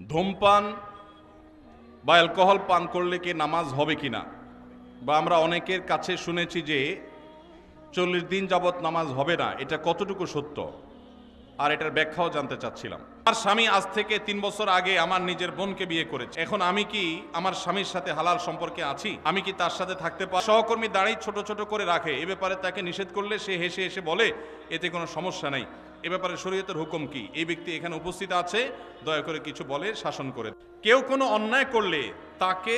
ধূমপান বা অ্যালকোহল পান করলে কি নামাজ হবে কিনা, বা আমরা অনেকের কাছে শুনেছি যে 40 দিন যাবত নামাজ হবে না, এটা কতটুকু সত্য, আর এটার ব্যাখ্যাও জানতে চাচ্ছিলাম। আমার স্বামী আজ থেকে 3 বছর আগে আমার নিজের বোনকে বিয়ে করেছে। এখন আমি কি আমার স্বামীর সাথে হালাল সম্পর্কে আছি? আমি কি তার সাথে থাকতে পারি? সহকর্মী দাঁড়িয়ে ছোট ছোট করে রাখে, এ ব্যাপারে তাকে নিষেধ করলে সে হেসে হেসে বলে এতে কোনো সমস্যা নেই। এ ব্যাপারে শরীয়তের হুকুম কি? এই ব্যক্তি এখানে উপস্থিত আছে, দয়া করে কিছু বলে শাসন করে। কেউ কোনো অন্যায় করলে তাকে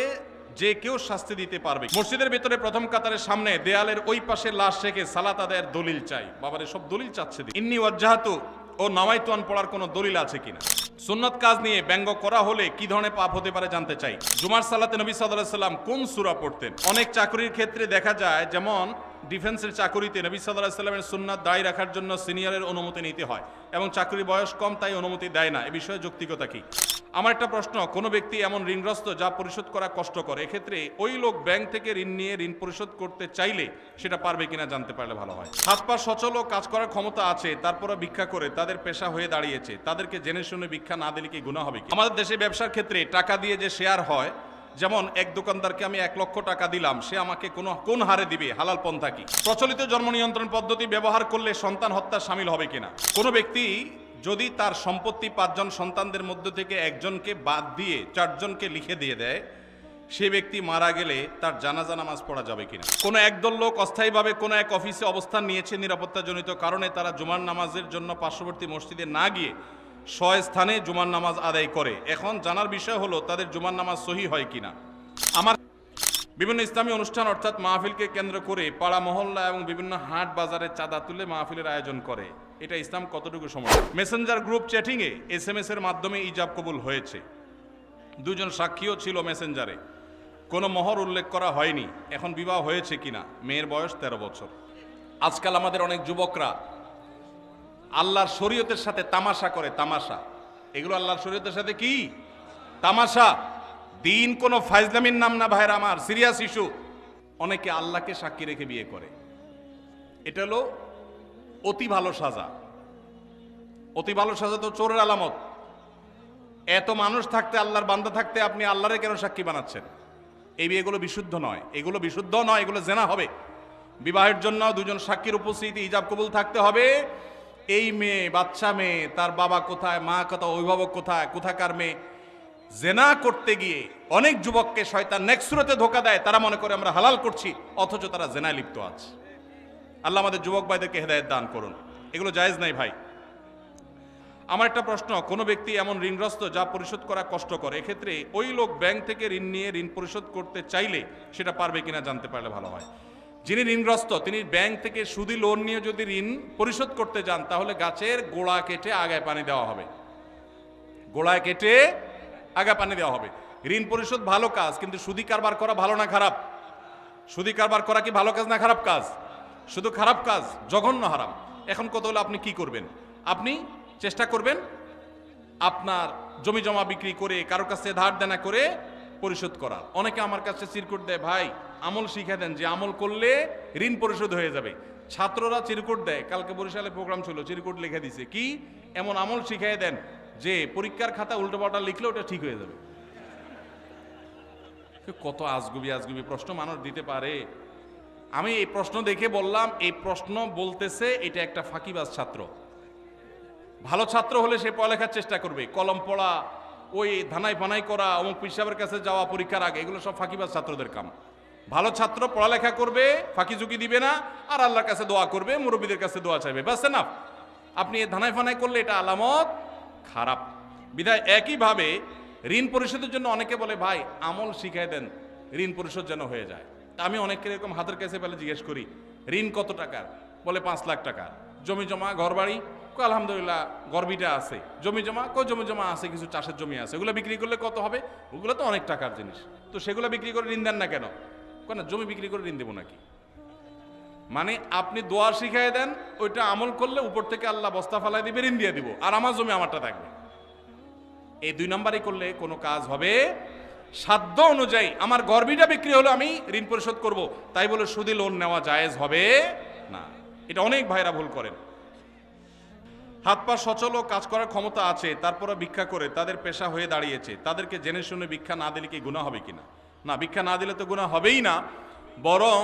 যে কেউ শাস্তি দিতে পারবে। মসজিদের ভিতরে প্রথম কাতারের সামনে দেয়ালের ওই পাশে লাশ রেখে সালাত আদায়ের দলিল চাই। বাবারে সব দলিল চাচ্ছে। ইন্নি ওয়াজ্জাহাতু ও নাওয়াইতুন পড়ার কোনো দলিল আছে কিনা? সুন্নত কাজ নিয়ে ব্যঙ্গ করা হলে কি ধরনের পাপ হতে পারে জানতে চাই। জুমার সালাতে নবী সাল্লাল্লাহু আলাইহি সাল্লাম কোন সূরা পড়তেন? অনেক চাকরির ক্ষেত্রে দেখা যায়, যেমন ডিফেন্সের চাকরিতে নবী সাল্লাল্লাহু আলাইহি সাল্লামের সুন্নাত দায়ী রাখার জন্য সিনিয়রের অনুমতি নিতে হয়, এবং চাকরির বয়স কম তাই অনুমতি দেয় না। এ বিষয়ে যৌক্তিকতা কি? আমার একটা প্রশ্ন, কোনো ব্যক্তি এমন ঋণগ্রস্ত যা পরিশোধ করা কষ্টকর, এক্ষেত্রে ওই লোক ব্যাংক থেকে ঋণ নিয়ে ঋণ পরিশোধ করতে চাইলে সেটা পারবে কিনা জানতে পারলে ভালো হয়। হাত পা সচল ও কাজ করার ক্ষমতা আছে, তারপরে ভিক্ষা করে তাদের পেশা হয়ে দাঁড়িয়েছে, তাদেরকে জেনে শুনে ভিক্ষা না দিলে কি গুনাহ হবে কি? আমাদের দেশে ব্যবসার ক্ষেত্রে টাকা দিয়ে যে শেয়ার হয়, যেমন এক দোকানদারকে আমি 1 লক্ষ টাকা দিলাম, সে আমাকে কোন হারে দিবে, হালাল পন্থা কি? প্রচলিত জন্ম নিয়ন্ত্রণ পদ্ধতি ব্যবহার করলে সন্তান হত্যা শামিল হবে কিনা? কোনো ব্যক্তি যদি তার সম্পত্তি 5 জন সন্তানদের মধ্য থেকে একজনকে বাদ দিয়ে 4 জনকে লিখে দিয়ে দেয়, সে ব্যক্তি মারা গেলে তার জানাজা নামাজ পড়া যাবে কিনা? কোনো একদল লোক অস্থায়ীভাবে কোনো এক অফিসে অবস্থান নিয়েছে, নিরাপত্তাজনিত কারণে তারা জুমার নামাজের জন্য পার্শ্ববর্তী মসজিদে না গিয়ে স্বস্থানে জুমার নামাজ আদায় করে। এখন জানার বিষয় হলো তাদের জুমার নামাজ সহি হয় কিনা। আমার বিভিন্ন ইসলামী অনুষ্ঠান অর্থাৎ মাহফিলকে কেন্দ্র করে পাড়া মহল্লা এবং বিভিন্ন হাট বাজারে চাঁদা তুলে মাহফিলের আয়োজন করে, এটা ইসলাম কতটুকু সমর্থন? মেসেঞ্জার গ্রুপ চ্যাটিংয়ে SMS এর মাধ্যমে ইজাব কবুল হয়েছে, 2 জন সাক্ষীও ছিল মেসেঞ্জারে, কোনো মোহর উল্লেখ করা হয়নি। এখন বিবাহ হয়েছে কিনা? মেয়ের বয়স 13 বছর। আজকাল আমাদের অনেক যুবকরা আল্লাহর শরীয়তের সাথে তামাশা করে। তামাশা, এগুলো আল্লাহর শরীয়তের সাথে কি তামাশা? দিন কোনো ফাইজলামির নাম না ভাইরা আমার, সিরিয়াস ইস্যু। অনেকে আল্লাহকে সাক্ষী রেখে বিয়ে করে, এটা হলো অতি ভালো সাজা। অতি ভালো সাজা তো চোরের আলামত। এত মানুষ থাকতে, আল্লাহর বান্দা থাকতে আপনি আল্লাহরে কেন সাক্ষী বানাচ্ছেন? এই বিয়েগুলো বিশুদ্ধ নয়, এগুলো বিশুদ্ধ নয়, এগুলো জেনা হবে। বিবাহের জন্য 2 জন সাক্ষীর উপস্থিতি, ইজাব কবুল থাকতে হবে। এই মেয়ে, বাচ্চা মেয়ে, তার বাবা কোথায়, মা কোথায়, অভিভাবক কোথায়, কোথাকার মেয়ে, জেনা করতে গিয়ে অনেক যুবককে শয়তান নেক্সুরতে ধোকা দেয়। তারা মনে করে আমরা হালাল করছি, অথচ তারা জেনায় লিপ্ত আছে। আল্লাহ আমাদের যুবক ভাইদেরকে হেদায়েত দান করুন। এগুলো জায়েজ নাই ভাই। আমার একটা প্রশ্ন, কোনো ব্যক্তি এমন ঋণগ্রস্ত যা পরিশোধ করা কষ্টকর, এক্ষেত্রে ওই লোক ব্যাংক থেকে ঋণ নিয়ে ঋণ পরিশোধ করতে চাইলে সেটা পারবে কিনা জানতে পারলে ভালো হয়। যিনি ঋণগ্রস্ত তিনি ব্যাংক থেকে সুদি লোন নিয়ে যদি ঋণ পরিশোধ করতে যান, তাহলে গাছের গোড়া কেটে আগায় পানি দেওয়া হবে। গোড়ায় কেটে আগা পানি দেওয়া হবে। ঋণ পরিশোধ ভালো কাজ, কিন্তু সুদি কারবার করা ভালো না খারাপ? সুদি কারবার করা কি ভালো কাজ না খারাপ কাজ? শুধু খারাপ কাজ, জঘন্য হারাম। এখন কত হলে আপনি কি করবেন? আপনি চেষ্টা করবেন আপনার জমি জমা বিক্রি করে, কারো কাছে ধার দেনা করে পরিশোধ করার। অনেকে আমার কাছে চিরকুট দেয়, ভাই আমল শিখে দেন, যে আমল করলে ঋণ পরিশোধ হয়ে যাবে। ছাত্ররা চিরকুট দেয়, কালকে বরিশালে প্রোগ্রাম ছিল, চিরকুট লিখে দিছে, কি এমন আমল শিখিয়ে দেন যে পরীক্ষার খাতা উল্টোপাল্টা লিখলে ওটা ঠিক হয়ে যাবে। কত আজগুবি আজগুবি প্রশ্ন মানুষ দিতে পারে। আমি এই প্রশ্ন দেখে বললাম, এই প্রশ্ন বলতেছে এটা একটা ফাঁকিবাজ ছাত্র। ভালো ছাত্র হলে সে পড়ালেখার চেষ্টা করবে, কলম পড়া, ওই ধানাই ফানাই করা, অমুক পিসাবের কাছে যাওয়া পরীক্ষার আগে, এগুলো সব ফাঁকিবাজ ছাত্রদের কাম। ভালো ছাত্র পড়ালেখা করবে, ফাঁকি ঝুঁকি দিবে না, আর আল্লাহর কাছে দোয়া করবে, মুরব্বীদের কাছে দোয়া চাইবে, বাস না। আপনি ধানাই ফানাই করলে এটা আলামত খারাপ। বিধায় একইভাবে ঋণ পরিশোধের জন্য অনেকে বলে, ভাই আমল শিখাই দেন ঋণ পরিশোধ যেন হয়ে যায়। আমি অনেকের এরকম হাতের কাছে পেলে জিজ্ঞেস করি, ঋণ কত টাকার? বলে 5 লাখ টাকা। জমি জমা, ঘর বাড়ি? আলহামদুলিল্লাহ গর্বিটা আছে। জমি জমা? জমি জমা আছে, কিছু চাষের জমি আছে, ওগুলো বিক্রি করলে কত হবে? ওগুলো তো অনেক টাকার জিনিস, তো সেগুলো বিক্রি করে ঋণ দেন না কেন? কেন জমি বিক্রি করে ঋণ দেবো নাকি? মানে আপনি দোয়া শিখাই দেন, ওইটা আমল করলে উপর থেকে আল্লাহ বস্তা ফালাই দিবে, ঋণ দিয়ে দিব, আর আমার জমি আমারটা থাকবে। এই 2 নাম্বারই করলে কোনো কাজ হবে? সাধ্য অনুযায়ী আমার গর্বিটা বিক্রি হলো, আমি ঋণ পরিশোধ করব, তাই বলে সুদি লোন নেওয়া জায়েজ হবে না। এটা অনেক ভাইরা ভুল করেন। হাত পা সচল ও কাজ করার ক্ষমতা আছে, তারপরে ভিক্ষা করে তাদের পেশা হয়ে দাঁড়িয়েছে, তাদেরকে জেনে শুনে ভিক্ষা না দিলে কি গুনাহ হবে কিনা? না, ভিক্ষা না দিলে তো গুনাহ হবেই না, বরং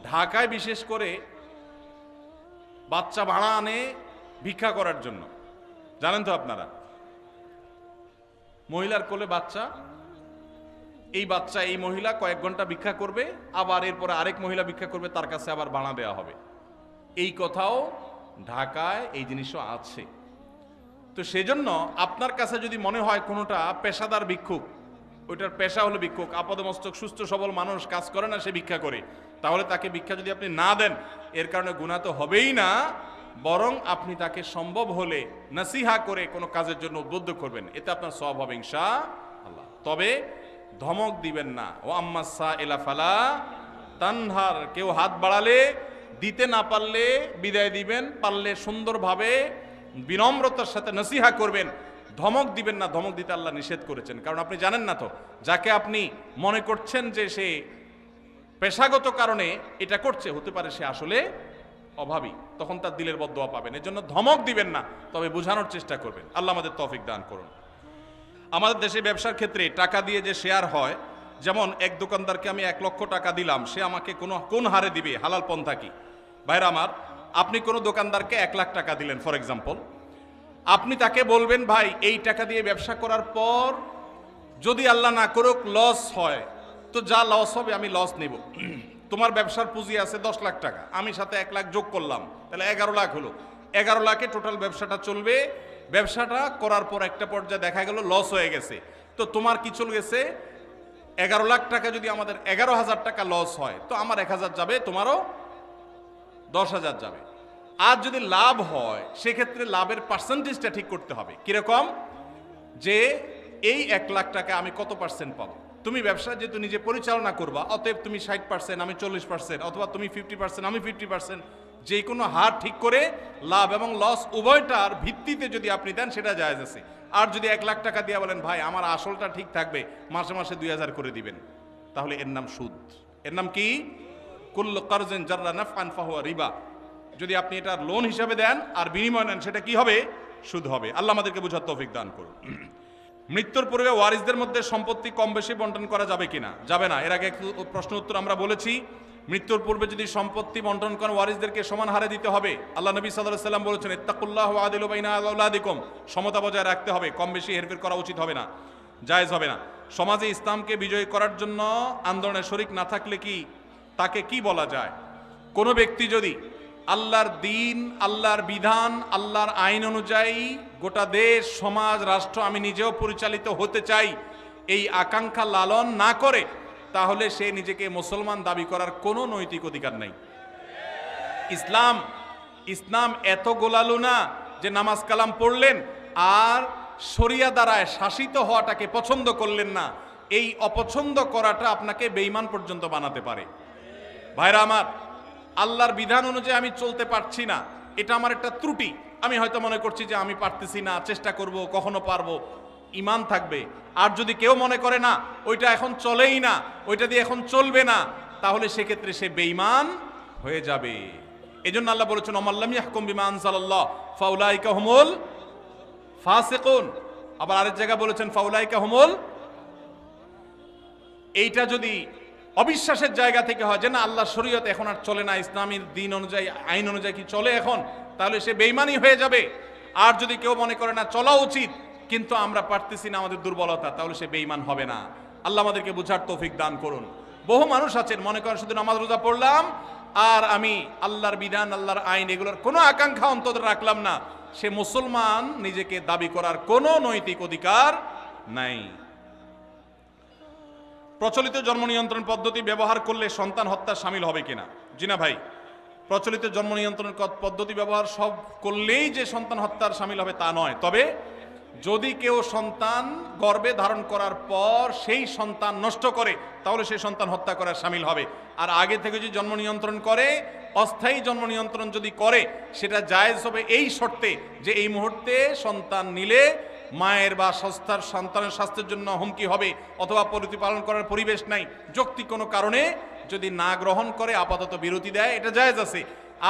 ঢাকায় বিশেষ করে বাচ্চা ভাড়া আনে ভিক্ষা করার জন্য। জানেন তো আপনারা, মহিলার কোলে বাচ্চা, এই বাচ্চা এই মহিলা কয়েক ঘন্টা ভিক্ষা করবে, আবার এরপরে আরেক মহিলা ভিক্ষা করবে, তার কাছে আবার ভাড়া দেওয়া হবে। এই কথাও ঢাকায় এই জিনিসও আছে। তো সেজন্য আপনার কাছে যদি মনে হয় কোনোটা পেশাদার ভিক্ষুক, ওইটার পেশা হলো ভিক্ষুক, আপাদমস্তক সুস্থ সবল মানুষ, কাজ করে না, সে ভিক্ষা করে, তাহলে তাকে ভিক্ষা যদি আপনি না দেন, এর কারণে গুনাহ তো হবেই না, বরং আপনি তাকে সম্ভব হলে নসিহা করে কোনো কাজের জন্য উদ্বুদ্ধ করবেন, এতে আপনার সওয়াব হবে ইনশাআল্লাহ। তবে ধমক দিবেন না। ও আম্মাসা এলা ফালা তানহার, কেউ হাত বাড়ালে দিতে না পারলে বিদায় দিবেন, পারলে সুন্দরভাবে বিনম্রতার সাথে নসিহা করবেন, ধমক দিবেন না। ধমক দিতে আল্লাহ নিষেধ করেছেন, কারণ আপনি জানেন না তো যাকে আপনি মনে করছেন যে সে পেশাগত কারণে এটা করছে, হতে পারে সে আসলে অভাবী, তখন তার দিলের বদদোয়া পাবেন। এর জন্য ধমক দিবেন না, তবে বোঝানোর চেষ্টা করবেন। আল্লাহ আমাদের তৌফিক দান করুন। আমাদের দেশে ব্যবসার ক্ষেত্রে টাকা দিয়ে যে শেয়ার হয়, যেমন এক দোকানদারকে আমি 1 লক্ষ টাকা দিলাম, সে আমাকে কোন হারে দিবে, হালাল পন্থা কি? ভাইরা আমার, আপনি কোনো দোকানদারকে 1 লাখ টাকা দিলেন ফর এক্সাম্পল, আপনি তাকে বলবেন, ভাই এই টাকা দিয়ে ব্যবসা করার পর যদি আল্লাহ না করুক লস হয়, তো যা লস হবে আমি লস নেব। তোমার ব্যবসার পুঁজি আছে 10 লাখ টাকা, আমি সাথে 1 লাখ যোগ করলাম, তাহলে 11 লাখ হলো। 11 লাখে টোটাল ব্যবসাটা চলবে। ব্যবসাটা করার পর একটা পর্যায়ে দেখা গেল লস হয়ে গেছে, তো তোমার কি চলে গেছে 11 লাখ টাকা। যদি আমাদের 11,000 টাকা লস হয়, তো আমার 1,000 যাবে, তোমারও 10,000 যাবে। আর যদি লাভ হয়, সেক্ষেত্রে লাভের পার্সেন্টেজটা ঠিক করতে হবে। কিরকম? যে এই 1 লাখ টাকা আমি কত পার্সেন্ট পাবো? তুমি ব্যবসা যেহেতু নিজে পরিচালনা করবা, অতএব তুমি 60%, আমি 40%, অথবা তুমি 50%, আমি 50%, যে কোনো হার ঠিক করে লাভ এবং লস উভয়টার ভিত্তিতে যদি আপনি দেন, সেটা জায়েজ আছে। আর যদি 1 লাখ টাকা দিয়ে বলেন, ভাই আমার আসলটা ঠিক থাকবে, মাসে মাসে 2000 করে দিবেন, তাহলে এর নাম সুদ। এর নাম কি? কুল্লু কারজিন জাররা নাফআন ফাহুয়া রিবা। যদি আপনি এটা লোন হিসাবে দেন আর বিনিময় নেন, সেটা কি হবে? সুদ হবে। আল্লাহ আমাদেরকে বোঝার তৌফিক দান করুন। মৃত্যুর পূর্বে ওয়ারিসদের মধ্যে সম্পত্তি কম বেশি বন্টন করা যাবে কিনা? যাবে না। এর আগে প্রশ্ন উত্তর আমরা বলেছি, মৃত্যুর পূর্বে যদি সম্পত্তি বন্টন করেন, ওয়ারিসদেরকে সমান হারে দিতে হবে। আল্লাহ নবী সাল্লাল্লাহু আলাইহি সাল্লাম বলেছেন, ইত্তাকুল্লাহ ওয়া আদিলু বাইনা আওলাদিকুম, সমতা বজায় রাখতে হবে, কম বেশি হেরফের করা উচিত হবে না, জায়েজ হবে না। সমাজে ইসলামকে বিজয় করার জন্য আন্দোলনে শরিক না থাকলে কি তাকে কি বলা যায়? কোনো ব্যক্তি যদি আল্লাহর দিন, আল্লাহর বিধান, আল্লাহর আইন অনুযায়ী গোটা দেশ, সমাজ, রাষ্ট্র আমি নিজেও পরিচালিত হতে চাই, এই আকাঙ্ক্ষা লালন না করে, তাহলে সে নিজেকে মুসলমান দাবি করার কোনো নৈতিক অধিকার নাই। ইসলাম এত গোলালু না যে নামাজ কালাম পড়লেন আর শরিয়া দ্বারায় শাসিত হওয়াটাকে পছন্দ করলেন না। এই অপছন্দ করাটা আপনাকে বেঈমান পর্যন্ত বানাতে পারে। ভাইরা আমার, আল্লাহর বিধান অনুযায়ী আমি চলতে পারছি না, এটা আমার একটা ত্রুটি। আমি হয়তো মনে করছি যে আমি পারতেছি না, চেষ্টা করব, কখনো পারবো, ঈমান থাকবে। আর যদি কেউ মনে করে না ওইটা এখন চলেই না, ওইটা দিয়ে এখন চলবে না, তাহলে সেক্ষেত্রে সে বেঈমান হয়ে যাবে। এজন্য আল্লাহ বলেছেন, ওমাল্লাম ইয়াহকুম বিমা আনজালাল্লাহ ফাউলাইকা হুমুল ফাসিকুন। আবার আরেক জায়গায় বলেছেন ফাউলাইকা হুমুল। এইটা যদি অবিশ্বাসের জায়গা থেকে হয় যে না আল্লাহর শরীয়ত এখন আর চলে না, ইসলামের দিন অনুযায়ী, আইন অনুযায়ী কি চলে এখন, তাহলে সে বেঈমানই হয়ে যাবে। আর যদি কেউ মনে করে না চলা উচিত কিন্তু আমরা পারতেছি না, আমাদের দুর্বলতা, তাহলে সে বেঈমান হবে না। আল্লাহ আমাদেরকে বুঝার তৌফিক দান করুন। বহু মানুষ আছেন মনে করেন শুধু নামাজ রোজা পড়লাম আর আমি আল্লাহর বিধান, আল্লাহর আইন এগুলোর কোনো আকাঙ্ক্ষা অন্তত রাখলাম না, সে মুসলমান নিজেকে দাবি করার কোনো নৈতিক অধিকার নাই। প্রচলিত জন্ম নিয়ন্ত্রণ পদ্ধতি ব্যবহার করলে সন্তান হত্যা শামিল হবে কিনা? জি না ভাই, প্রচলিত জন্ম নিয়ন্ত্রণ পদ্ধতি ব্যবহার সব করলেই যে সন্তান হত্যার শামিল হবে তা নয়। তবে যদি কেউ সন্তান গর্ভে ধারণ করার পর সেই সন্তান নষ্ট করে, তাহলে সেই সন্তান হত্যা করার শামিল হবে। আর আগে থেকে যদি জন্ম নিয়ন্ত্রণ করে, অস্থায়ী জন্ম নিয়ন্ত্রণ যদি করে, সেটা জায়েজ হবে এই শর্তে যে এই মুহূর্তে সন্তান নিলে মায়ের বা সংস্থার সন্তানের স্বাস্থ্যের জন্য হুমকি হবে, অথবা প্রতিপালন করার পরিবেশ নাই, যৌক্তিক কোনো কারণে যদি না গ্রহণ করে আপাতত বিরতি দেয়, এটা জায়েজ আছে।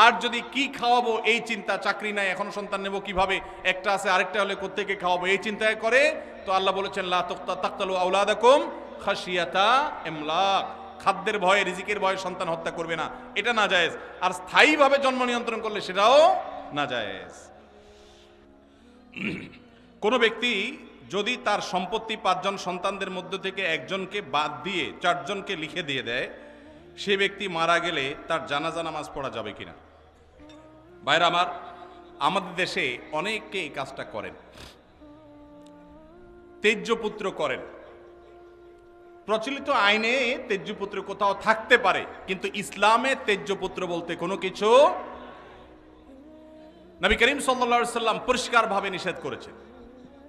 আর যদি কি খাওয়াবো এই চিন্তা, চাকরি নাই এখনো সন্তান নেব কিভাবে, একটা আছে আরেকটা হলে কোত্থেকে খাওয়াবো এই চিন্তায় করে, তো আল্লাহ বলেছেন লা তাকতালু আওলাদাকুম খাশিয়াতা ইমলাক, খাদ্যের ভয়ে রিজিকের ভয়ে সন্তান হত্যা করবে না, এটা নাজায়েজ। আর স্থায়ীভাবে জন্ম নিয়ন্ত্রণ করলে সেটাও নাজায়েজ। কোন ব্যক্তি যদি তার সম্পত্তি 5 জন সন্তানদের মধ্য থেকে একজনকে বাদ দিয়ে 4 জনকে লিখে দিয়ে দেয়, সে ব্যক্তি মারা গেলে তার জানাজা নামাজ পড়া যাবে কিনা? ভাইরা আমার, আমাদের দেশে অনেকে এই কাজটা করেন, তেজ্যপুত্র করেন। প্রচলিত আইনে তেজ্যপুত্র কোথাও থাকতে পারে, কিন্তু ইসলামে তেজ্যপুত্র বলতে কোনো কিছু নবী করিম সাল্লাল্লাহু আলাইহি সাল্লাম পরিষ্কারভাবে নিষেধ করেছেন।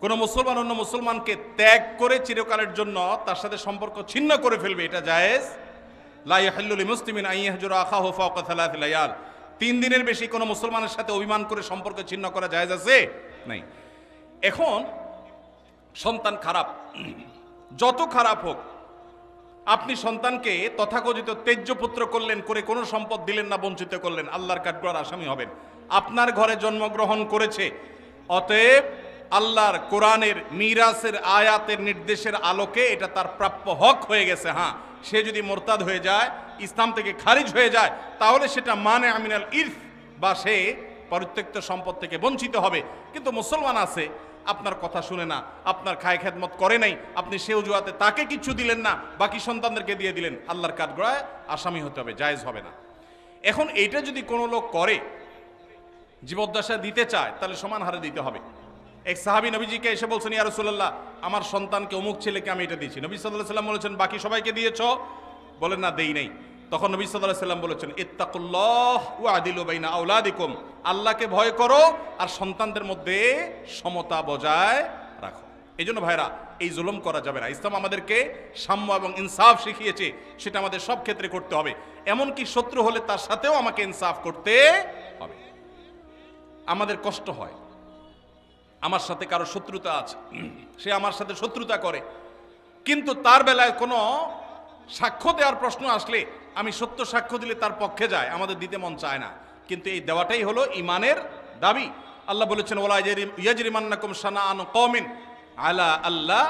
কোন মুসলমান অন্য মুসলমানকে ত্যাগ করে চিরকালের জন্য তার সাথে সম্পর্ক ছিন্ন করে ফেলবে, এটা জায়েজ। লা ইয়াহিল্লু লিমুসলিমিন আন ইয়াহজুরা আখাহু ফাওকা 3 লায়াল, 3 দিনের বেশি কোনো মুসলমানের সাথে অভিমান করে সম্পর্ক ছিন্ন করা জায়েজ আছে? নাই। এখন সন্তান খারাপ, যত খারাপ হোক, আপনি সন্তানকে তথাকথিত তেজ্যপুত্র করলেন, করে কোনো সম্পদ দিলেন না, বঞ্চিত করলেন, আল্লাহর কাঠগড়ার আসামি হবেন। আপনার ঘরে জন্মগ্রহণ করেছে, অতএব আল্লাহর কোরআনের মিরাসের আয়াতের নির্দেশের আলোকে এটা তার প্রাপ্য হক হয়ে গেছে। হ্যাঁ, সে যদি মোরতাদ হয়ে যায়, ইসলাম থেকে খারিজ হয়ে যায়, তাহলে সেটা মানে আমিনাল ইরফ, বা সে পরিত্যক্ত সম্পদ থেকে বঞ্চিত হবে। কিন্তু মুসলমান আছে, আপনার কথা শুনে না, আপনার খায় খেদমত করে নাই, আপনি সে অজুহাতে তাকে কিছু দিলেন না, বাকি সন্তানদেরকে দিয়ে দিলেন, আল্লাহর কাঠগড়ায় আসামি হতে হবে, জায়েজ হবে না। এখন এইটা যদি কোনো লোক করে, জীবদ্দশা দিতে চায়, তাহলে সমান হারে দিতে হবে। এক সাহাবী নবীজিকে এসে বলছেন, ইয়া রাসূলুল্লাহ, আমার সন্তানকে অমুক ছেলেকে আমি এটা দিয়েছি। নবী সাল্লাল্লাহু আলাইহি সাল্লাম বলেছেন, বাকি সবাইকে দিয়েছো? বলেন না, দেই নাই। তখন নবী সাল্লাল্লাহু আলাইহি সাল্লাম বলেছেন, ইত্তাকুল্লাহ ওয়া আদিলু বাইনা আওলাদিকুম, আল্লাহকে ভয় করো আর সন্তানদের মধ্যে সমতা বজায় রাখো। এই জন্য ভাইরা, এই জুলুম করা যাবে না। ইসলাম আমাদেরকে সাম্য এবং ইনসাফ শিখিয়েছে, সেটা আমাদের সব ক্ষেত্রে করতে হবে। এমনকি শত্রু হলে তার সাথেও আমাকে ইনসাফ করতে হবে। আমাদের কষ্ট হয়, আমার সাথে কারো শত্রুতা আছে, সে আমার সাথে শত্রুতা করে, কিন্তু তার বেলায় কোনো সাক্ষ্য দেওয়ার প্রশ্ন আসলে আমি সত্য সাক্ষ্য দিলে তার পক্ষে যায়, আমাদের দিতে মন চায় না, কিন্তু এই দেওয়াটাই হলো ইমানের দাবি। আল্লাহ বলেছেন, ওয়ালা ইয়াজরিমান্নাকুম শানাআনু কওমিন আলা আল্লাহ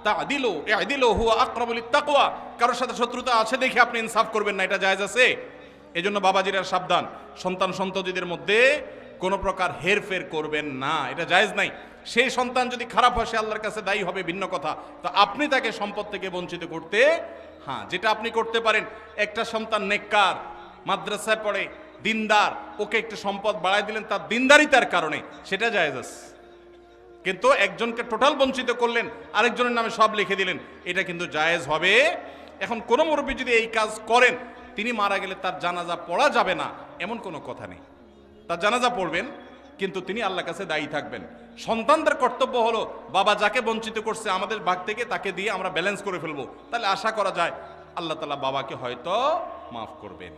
তা'দিলু ই'দিলু হুয়া আকরাবু লিত-তাকওয়া, কারোর সাথে শত্রুতা আছে দেখে আপনি ইনসাফ করবেন না, এটা জায়েজ আছে? এজন্য বাবাজিরা সাবধান, সন্তান সন্ততিদের মধ্যে কোনো প্রকার হেরফের করবেন না, এটা জায়েজ নাই। সেই সন্তান যদি খারাপ হয়, সে আল্লাহর কাছে দায়ী হবে, ভিন্ন কথা। তো আপনি তাকে সম্পদ থেকে বঞ্চিত করতে, হ্যাঁ, যেটা আপনি করতে পারেন, একটা সন্তান নেককার, মাদ্রাসায় পড়ে, দিনদার, ওকে একটু সম্পদ বাড়ায় দিলেন তার দিনদারিতার কারণে, সেটা জায়েজ আছে। কিন্তু একজনকে টোটাল বঞ্চিত করলেন, আরেকজনের নামে সব লিখে দিলেন, এটা কিন্তু জায়েজ হবে। এখন কোনো মুরব্বী যদি এই কাজ করেন, তিনি মারা গেলে তার জানাজা পড়া যাবে না, এমন কোনো কথা নেই। তার জানাজা পড়বেন, কিন্তু তিনি আল্লাহর কাছে দায়ী থাকবেন। সন্তানদের কর্তব্য হলো, বাবা যাকে বঞ্চিত করছে আমাদের ভাগ থেকে তাকে দিয়ে আমরা ব্যালেন্স করে ফেলবো, তাহলে আশা করা যায় আল্লাহ তাআলা বাবাকে হয়তো মাফ করবেন।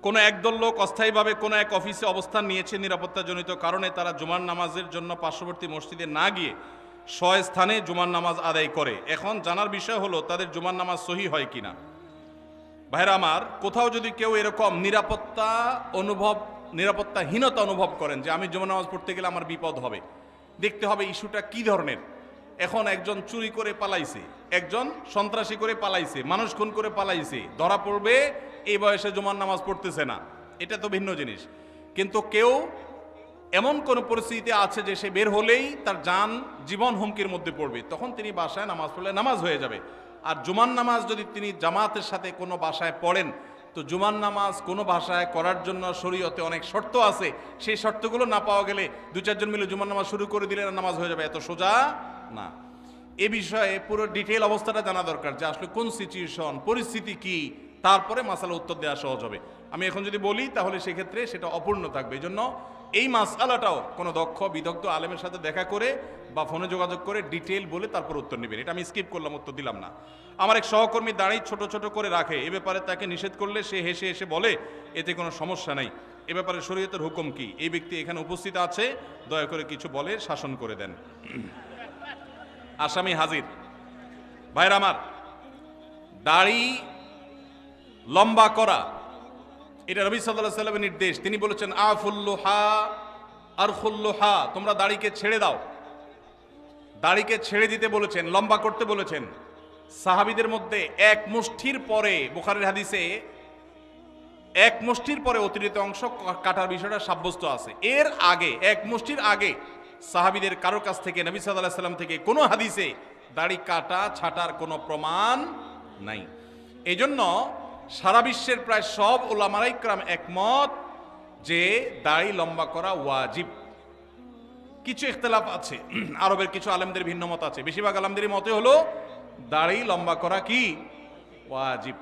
কোনো একদল লোক অস্থায়ীভাবে কোনো এক অফিসে অবস্থান নিয়েছে, নিরাপত্তাজনিত কারণে তারা জুমার নামাজের জন্য পার্শ্ববর্তী মসজিদে না গিয়ে স্বস্থানে জুমার নামাজ আদায় করে। এখন জানার বিষয় হলো তাদের জুমার নামাজ সহি হয় কিনা। ভাইরা আমার, কোথাও যদি কেউ এরকম নিরাপত্তাহীনতা অনুভব করেন যে আমি জুমার নামাজ পড়তে গেলে আমার বিপদ হবে, দেখতে হবে ইস্যুটা কি ধরনের। এখন একজন চুরি করে পালাইছে, একজন সন্ত্রাসী করে পালাইছে, মানুষ খুন করে পালাইছে, ধরা পড়বে, এই বয়সে জুমার নামাজ পড়তেছে না, এটা তো ভিন্ন জিনিস। কিন্তু কেউ এমন কোন পরিস্থিতিতে আছে যে সে বের হলেই তার জীবন হুমকির মধ্যে পড়বে, তখন তিনি বাসায় নামাজ পড়লে নামাজ হয়ে যাবে। আর জুমার নামাজ যদি তিনি জামাতের সাথে কোনো বাসায় পড়েন, তো জুমার নামাজ কোনো ভাষায় করার জন্য শরীয়তে অনেক শর্ত আছে, সেই শর্তগুলো না পাওয়া গেলে 2-4 জন মিলে জুমার নামাজ শুরু করে দিলে নামাজ হয়ে যাবে, এত সোজা না। এ বিষয়ে পুরো ডিটেইল অবস্থাটা জানা দরকার, যে আসলে কোন সিচুয়েশন, পরিস্থিতি কি, তারপরে মাসালা উত্তর দেওয়া সহজ হবে। আমি এখন যদি বলি তাহলে সেক্ষেত্রে সেটা অপূর্ণ থাকবে। এই জন্য এই মাসালাটাও কোনো দক্ষ বিদগ্ধ আলেমের সাথে দেখা করে বা ফোনে যোগাযোগ করে ডিটেইল বলে তারপর উত্তর নেবেন। এটা আমি স্কিপ করলাম, উত্তর দিলাম না। আমার এক সহকর্মী দাঁড়িয়ে ছোট ছোট করে রাখে, এ ব্যাপারে তাকে নিষেধ করলে সে হেসে হেসে বলে এতে কোনো সমস্যা নাই, এ ব্যাপারে শরীয়তের হুকুম কি? এই ব্যক্তি এখানে উপস্থিত আছে, দয়া করে কিছু বলে শাসন করে দেন। আসামি হাজির। ভাইরা আমার, দাড়ি লম্বা করা এটা নবী সাল্লাল্লাহু আলাইহি ওয়াসাল্লামের নির্দেশ। তিনি বলেছেন আফুল্লুহা আরখুল্লুহা, তোমরা দাড়িকে ছেড়ে দাও। দাড়িকে ছেড়ে দিতে বলেছেন, লম্বা করতে বলেছেন। সাহাবীদের মধ্যে এক মুষ্টির পরে, বুখারীর হাদিসে এক মুষ্টির পরে অতিরিক্ত অংশ কাটার বিষয়টা সাব্যস্ত আছে। এর আগে এক মুষ্টির আগে সাহাবীদের কারোর কাছ থেকে, নবী সাল্লাল্লাহু আলাইহি ওয়াসাল্লাম থেকে কোনো হাদিসে দাড়ি কাটা ছাটার কোনো প্রমাণ নাই। এজন্য সারা বিশ্বের প্রায় সব উলামায়ে ইকরাম একমত যে দাড়ি লম্বা করা ওয়াজিব। কিছু ইখতিলাফ আছে, আরবের কিছু আলেমদের ভিন্ন মত আছে। বেশিরভাগ আলেমদের মতে হলো দাড়ি লম্বা করা কি ওয়াজিব।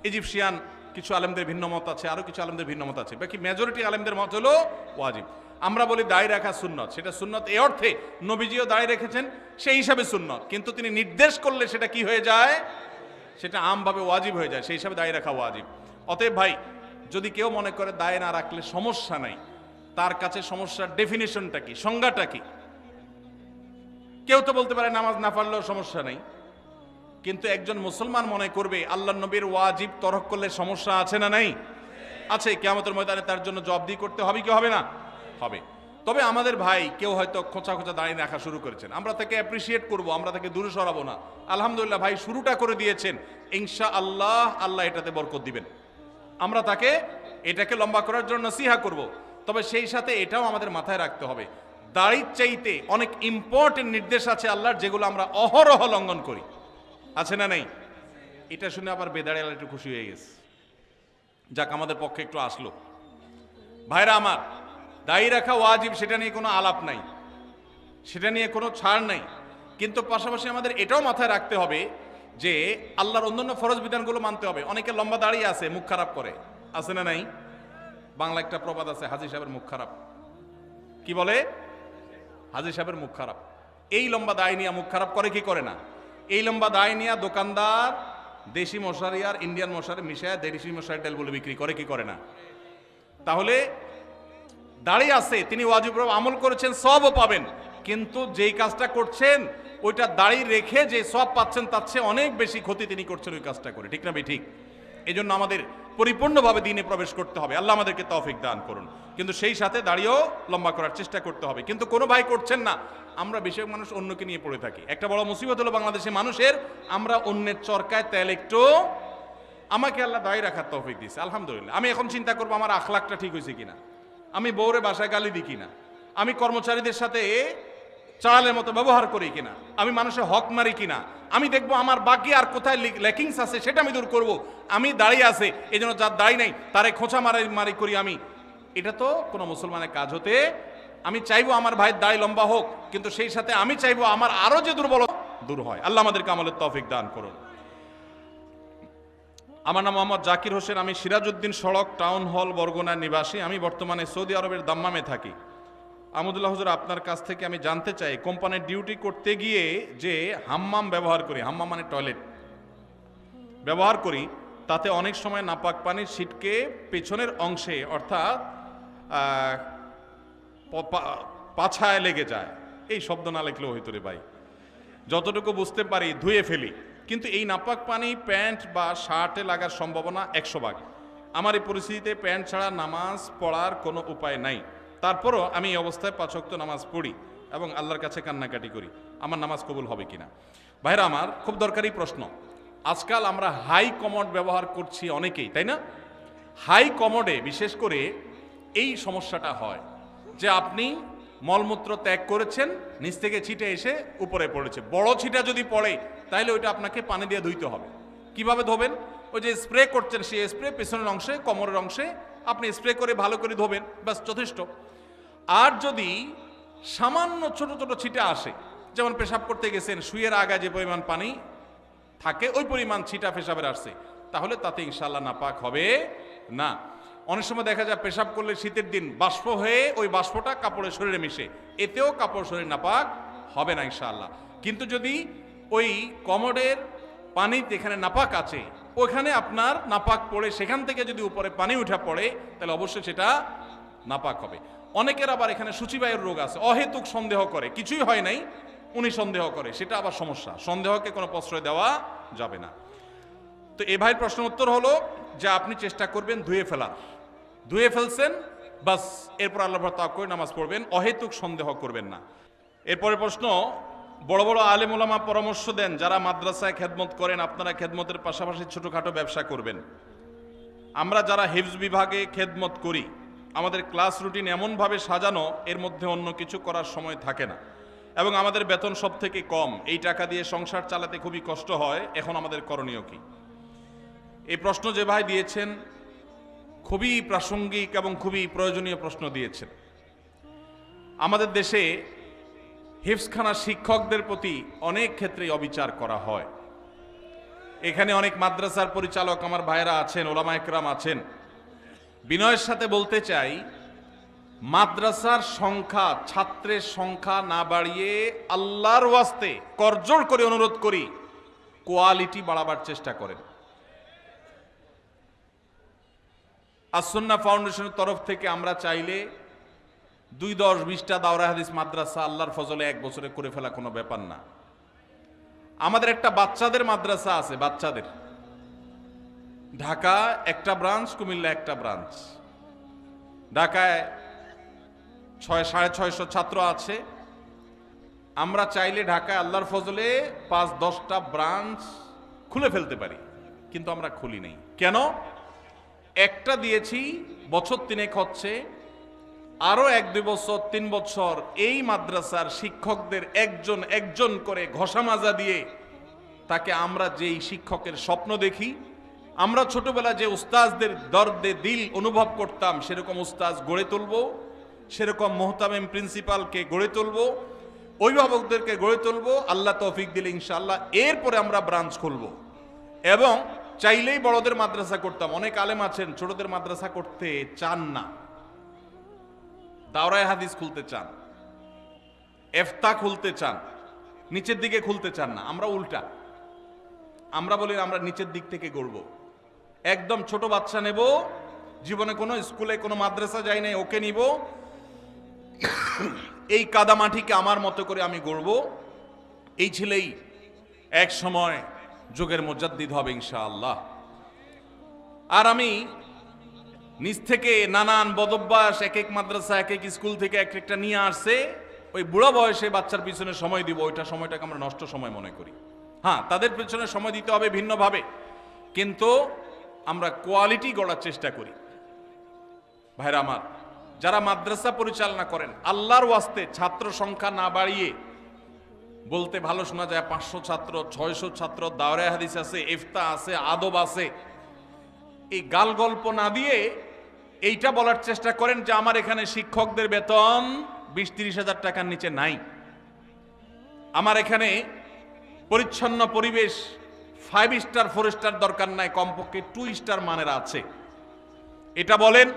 ইজিপশিয়ান কিছু আলেমদের ভিন্ন মত আছে, আরো কিছু আলেমদের ভিন্ন মত আছে। বাকি মেজরিটি আলেমদের মত হলো ওয়াজিব। আমরা বলি দাড়ি রাখা সুন্নত, সেটা সুন্নত এই অর্থে নবীজিও দাড়ি রেখেছেন, সেই হিসাবে সুন্নত। কিন্তু তিনি নির্দেশ করলে সেটা কি হয়ে যায়, সেটা আমভাবে ওয়াজিব হয়ে যায়, সেই হিসাবে দাড়ি রাখা ওয়াজিব। অতএব ভাই, যদি কেউ মনে করে দাড়ি না রাখলে সমস্যা নাই, তার কাছে সমস্যার ডেফিনিশনটা কি, সংজ্ঞাটা কি? কেউ তো বলতে পারে নামাজ না পড়লেও সমস্যা নেই, কিন্তু একজন মুসলমান মনে করবে আল্লাহর নবীর ওয়াজিব তরক করলে সমস্যা আছে না নাই? আছে। কিয়ামতের ময়দানে তার জন্য জবাবদিহি করতে হবে কি হবে না? হবে। তবে আমাদের ভাই কেউ হয়তো খোঁচা খোঁচা দাঁড়িয়ে রাখা শুরু করেছেন, আমরা তাকে অ্যাপ্রিসিয়েট করব, আমরা তাকে দূরে সরাবো না। আলহামদুলিল্লাহ ভাই শুরুটা করে দিয়েছেন, ইনশাআল্লাহ আল্লাহ এটাতে বরকত দিবেন। আমরা তাকে এটাকে লম্বা করার জন্য নসিহা করব। তবে সেই সাথে এটাও আমাদের মাথায় রাখতে হবে, দাড়ির চাইতে অনেক ইম্পর্টেন্ট নির্দেশ আছে আল্লাহর, যেগুলো আমরা অহরহ লঙ্ঘন করি। আছে না নাই? এটা শুনে আবার বেদাড়ি আল্লাহ একটু খুশি হয়ে গেছে, যাক আমাদের পক্ষে একটু আসলো। ভাইরা আমার, দাড়ি রাখা ওয়াজিব, সেটা নিয়ে কোনো আলাপ নাই, সেটা নিয়ে কোনো ছাড় নাই। কিন্তু পাশাপাশি আমাদের এটাও মাথায় রাখতে হবে যে আল্লাহর অন্যান্য ফরজ বিধানগুলো মানতে হবে। অনেকে লম্বা দাঁড়িয়ে আছে, মুখ খারাপ করে, আছে না নাই? বাংলা একটা প্রবাদ আছে, হাজী সাহেবের মুখ খারাপ। কি বলে? হাজী সাহেবের মুখ খারাপ। এই লম্বা দাড়ি নিয়ে মুখ খারাপ করে কি করে না? এই লম্বা দাড়ি নিয়ে দোকানদার দেশি মশারি আর ইন্ডিয়ান মশারি মিশায় দেশি মশারি তেল বলে বিক্রি করে কি করে না? তাহলে দাড়ি আছে, তিনি ওয়াজিব আমল করেছেন, সবও পাবেন, কিন্তু যেই কাজটা করছেন ওইটা দাড়ি রেখে যে সব পাচ্ছেন তার চেয়ে অনেক বেশি ক্ষতি তিনি করছেন ওই কাজটা করে। ঠিক না ভাই? ঠিক। এই জন্য আমাদের পরিপূর্ণভাবে দ্বীনে প্রবেশ করতে হবে, আল্লাহ আমাদেরকে তৌফিক দান করুন। কিন্তু সেই সাথে দাড়িও লম্বা করার চেষ্টা করতে হবে। কিন্তু কোনো ভাই করছেন না, আমরা বেশিরভাগ মানুষ অন্যকে নিয়ে পড়ে থাকি। একটা বড় মুসিবত হলো বাংলাদেশের মানুষের, আমরা অন্যের চরকায় তেল একটু। আমাকে আল্লাহ দাড়ি রাখার তৌফিক দিয়েছে, আলহামদুলিল্লাহ। আমি এখন চিন্তা করবো আমার আখলাকটা ঠিক হয়েছে কিনা, আমি বউরে বাসায় গালি দিই কিনা, আমি কর্মচারীদের সাথে চালের মতো ব্যবহার করি কিনা, আমি মানুষের হক মারি কিনা, আমি দেখবো আমার বাকি আর কোথায় ল্যাকিংস আছে সেটা আমি দূর করব। আমি দাঁড়িয়ে আছে, এই জন্য যার দাড়ি নাই তারে খোঁচা মারি করি আমি, এটা তো কোনো মুসলমানের কাজ হতে। আমি চাইবো আমার ভাইয়ের দাড়ি লম্বা হোক, কিন্তু সেই সাথে আমি চাইবো আমার আরো যে দুর্বলতা দূর হয়। আল্লাহ আমাদেরকে আমলের তৌফিক দান করুন। আমার নাম মোহাম্মদ জাকির হোসেন, আমি সিরাজউদ্দিন সড়ক টাউন হল বরগুনার নিবাসী। আমি বর্তমানে সৌদি আরবের দাম্মামে থাকি। আহমদুল্লাহ হুজুর, আপনার কাছ থেকে আমি জানতে চাই, কোম্পানির ডিউটি করতে গিয়ে যে হাম্মাম ব্যবহার করি, হাম্মাম মানে টয়লেট ব্যবহার করি, তাতে অনেক সময় নাপাক পানির ছিটকে পেছনের অংশে অর্থাৎ পাছায় লেগে যায়। এই শব্দ না লিখলেও হইতো রে ভাই, যতটুকু বুঝতে পারি ধুয়ে ফেলি, কিন্তু এই নাপাক পানি প্যান্ট বা শার্টে লাগার সম্ভাবনা 100 ভাগ। আমার এই পরিস্থিতিতে প্যান্ট ছাড়া নামাজ পড়ার কোনো উপায় নাই। তারপরও আমি এই অবস্থায় 5 ওয়াক্ত নামাজ পড়ি এবং আল্লাহর কাছে কান্নাকাটি করি, আমার নামাজ কবুল হবে কিনা? ভাইরা আমার, খুব দরকারি প্রশ্ন। আজকাল আমরা হাই কমোড ব্যবহার করছি অনেকেই, তাই না? হাই কমোডে বিশেষ করে এই সমস্যাটা হয় যে আপনি মলমূত্র ত্যাগ করেছেন, নিচ থেকে ছিটে এসে উপরে পড়েছে। বড় ছিটা যদি পড়ে তাহলে ওইটা আপনাকে পানি দিয়ে ধুইতে হবে। কিভাবে ধোবেন? ওই যে স্প্রে করছেন, সেই স্প্রে পেছনের অংশে, কোমরের অংশে আপনি স্প্রে করে ভালো করে ধোবেন, ব্যাস যথেষ্ট। আর যদি সামান্য ছোট ছোট ছিটা আসে, যেমন পেশাব করতে গেছেন, শুয়ের আগায় যে পরিমাণ পানি থাকে ওই পরিমাণ ছিটা পেশাবের আসছে, তাহলে তাতে ইনশাআল্লাহ নাপাক হবে না। অনেক সময় দেখা যায় পেশাব করলে শীতের দিন বাষ্প হয়ে ওই বাষ্পটা কাপড়ের শরীরে মিশে, এতেও কাপড় শরীর নাপাক হবে না ইনশাআল্লাহ। কিন্তু যদি ওই কমোডের পানি যেখানে নাপাক আছে ওখানে আপনার নাপাক পড়ে সেখান থেকে যদি উপরে পানি উঠা পড়ে, তাহলে অবশ্যই সেটা নাপাক হবে। অনেকের আবার এখানে সূচিবায়ুর রোগ আছে, অহেতুক সন্দেহ করে, কিছুই হয় নাই উনি সন্দেহ করে, সেটা আবার সমস্যা। সন্দেহকে কোনো প্রশ্রয় দেওয়া যাবে না। তো এ ভাইয়ের প্রশ্ন উত্তর হলো যে আপনি চেষ্টা করবেন ধুয়ে ফেলার, ধুয়ে ফেলছেন, বাস এরপর আল্লাহর উপর তাওয়াক্কুল করে নামাজ পড়বেন, অহেতুক সন্দেহ করবেন না। এরপরে প্রশ্ন, বড় বড় আলেম ওলামা পরামর্শ দেন যারা মাদ্রাসায় খেদমত করেন আপনারা খেদমতের পাশাপাশি ছোটখাটো ব্যবসা করবেন। আমরা যারা হিফজ বিভাগে খেদমত করি আমাদের ক্লাস রুটিন এমনভাবে সাজানো এর মধ্যে অন্য কিছু করার সময় থাকে না, এবং আমাদের বেতন সব থেকে কম। এই টাকা দিয়ে সংসার চালাতে খুবই কষ্ট হয়। এখন আমাদের করণীয় কি? এই প্রশ্ন যে ভাই দিয়েছেন খুবই প্রাসঙ্গিক এবং খুবই প্রয়োজনীয় প্রশ্ন দিয়েছেন। আমাদের দেশে হিফজখানা শিক্ষকদের প্রতি অনেক ক্ষেত্রেই অবিচার করা হয়। এখানে অনেক মাদ্রাসার পরিচালক আমার ভাইয়েরা আছেন, ওলামা একরাম আছেন। বিনয়ের সাথে বলতে চাই, মাদ্রাসার সংখ্যা, ছাত্রের সংখ্যা না বাড়িয়ে আল্লাহর ওয়াস্তে করজোড় করে অনুরোধ করি কোয়ালিটি বাড়াবার চেষ্টা করেন। আসুন্নাহ ফাউন্ডেশনের তরফ থেকে আমরা চাইলে 2-10-20টা দাওরা হাদিস মাদ্রাসা আল্লাহর ফজলে এক বছরে করে ফেলা কোনো ব্যাপার না। আমাদের একটা বাচ্চাদের মাদ্রাসা আছে, বাচ্চাদের, ঢাকা একটা ব্রাঞ্চ, কুমিল্লা একটা ব্রাঞ্চ। ঢাকায় 650 ছাত্র আছে। আমরা চাইলে ঢাকায় আল্লাহর ফজলে 5-10টা ব্রাঞ্চ খুলে ফেলতে পারি, কিন্তু আমরা খুলি নেই। কেন? একটা দিয়েছি, বছর 3 হচ্ছে, আরো 1-2 বছর 3 বছর এই মাদ্রাসার শিক্ষকদের একজন একজন করে ঘষা মাজা দিয়ে তাকে আমরা যেই শিক্ষকের স্বপ্ন দেখি, আমরা ছোটবেলা যে উস্তাজদের দর্দে দিল অনুভব করতাম সেরকম উস্তাজ গড়ে তুলব, সেরকম মোহতামিম প্রিন্সিপালকে গড়ে তুলব, অভিভাবকদেরকে গড়ে তুলব, আল্লাহ তৌফিক দিলে ইনশাআল্লাহ এরপরে আমরা ব্রাঞ্চ খুলব। এবং চাইলেই বড়দের মাদ্রাসা করতাম। অনেক আলেম আছেন ছোটদের মাদ্রাসা করতে চান না, দাওরায়ে হাদিস খুলতে চান, ইফতা খুলতে চান, নিচের দিকে খুলতে চান না। আমরা উল্টা, আমরা বলি আমরা নিচের দিক থেকে গড়ব। একদম ছোট বাচ্চা নেব, জীবনে কোনো স্কুলে কোনো মাদ্রাসা যাই নাই, ওকে নিব, এই কাদামাটিকে আমার মতো করে আমি গড়ব। এই ছেলেই এক সময় যুগের মুজাদ্দিদ হবে ইনশাআল্লাহ। আর আমি নিজ থেকে নানান বদভ্যাস এক এক মাদ্রাসা এক এক স্কুল থেকে এক একটা নিয়ে আসছে, ওই বুড়া বয়সে বাচ্চার পিছনে সময় দিব, ওইটা সময়টাকে আমরা নষ্ট সময় মনে করি। হ্যাঁ, তাদের পিছনে সময় দিতে হবে ভিন্নভাবে, কিন্তু আমরা কোয়ালিটি গড়ার চেষ্টা করি। ভাইরা আমার, যারা মাদ্রাসা পরিচালনা করেন আল্লাহর ওয়াস্তে ছাত্র সংখ্যা না বাড়িয়ে, বলতে ভালো শোনা যায় 500 ছাত্র 600 ছাত্র, দাওরায়ে হাদিস আছে, ইফতা আছে, আদব আছে, এই গাল গল্প না দিয়ে এইটা বলার চেষ্টা করেন যে আমার এখানে শিক্ষকদের বেতন 20-30 হাজার টাকার নিচে নাই, আমার এখানে পরিচ্ছন্ন পরিবেশ 5 স্টার 4 স্টার দরকার নাই, কমপক্ষে 2 স্টার মানের আছে। এটা বলেন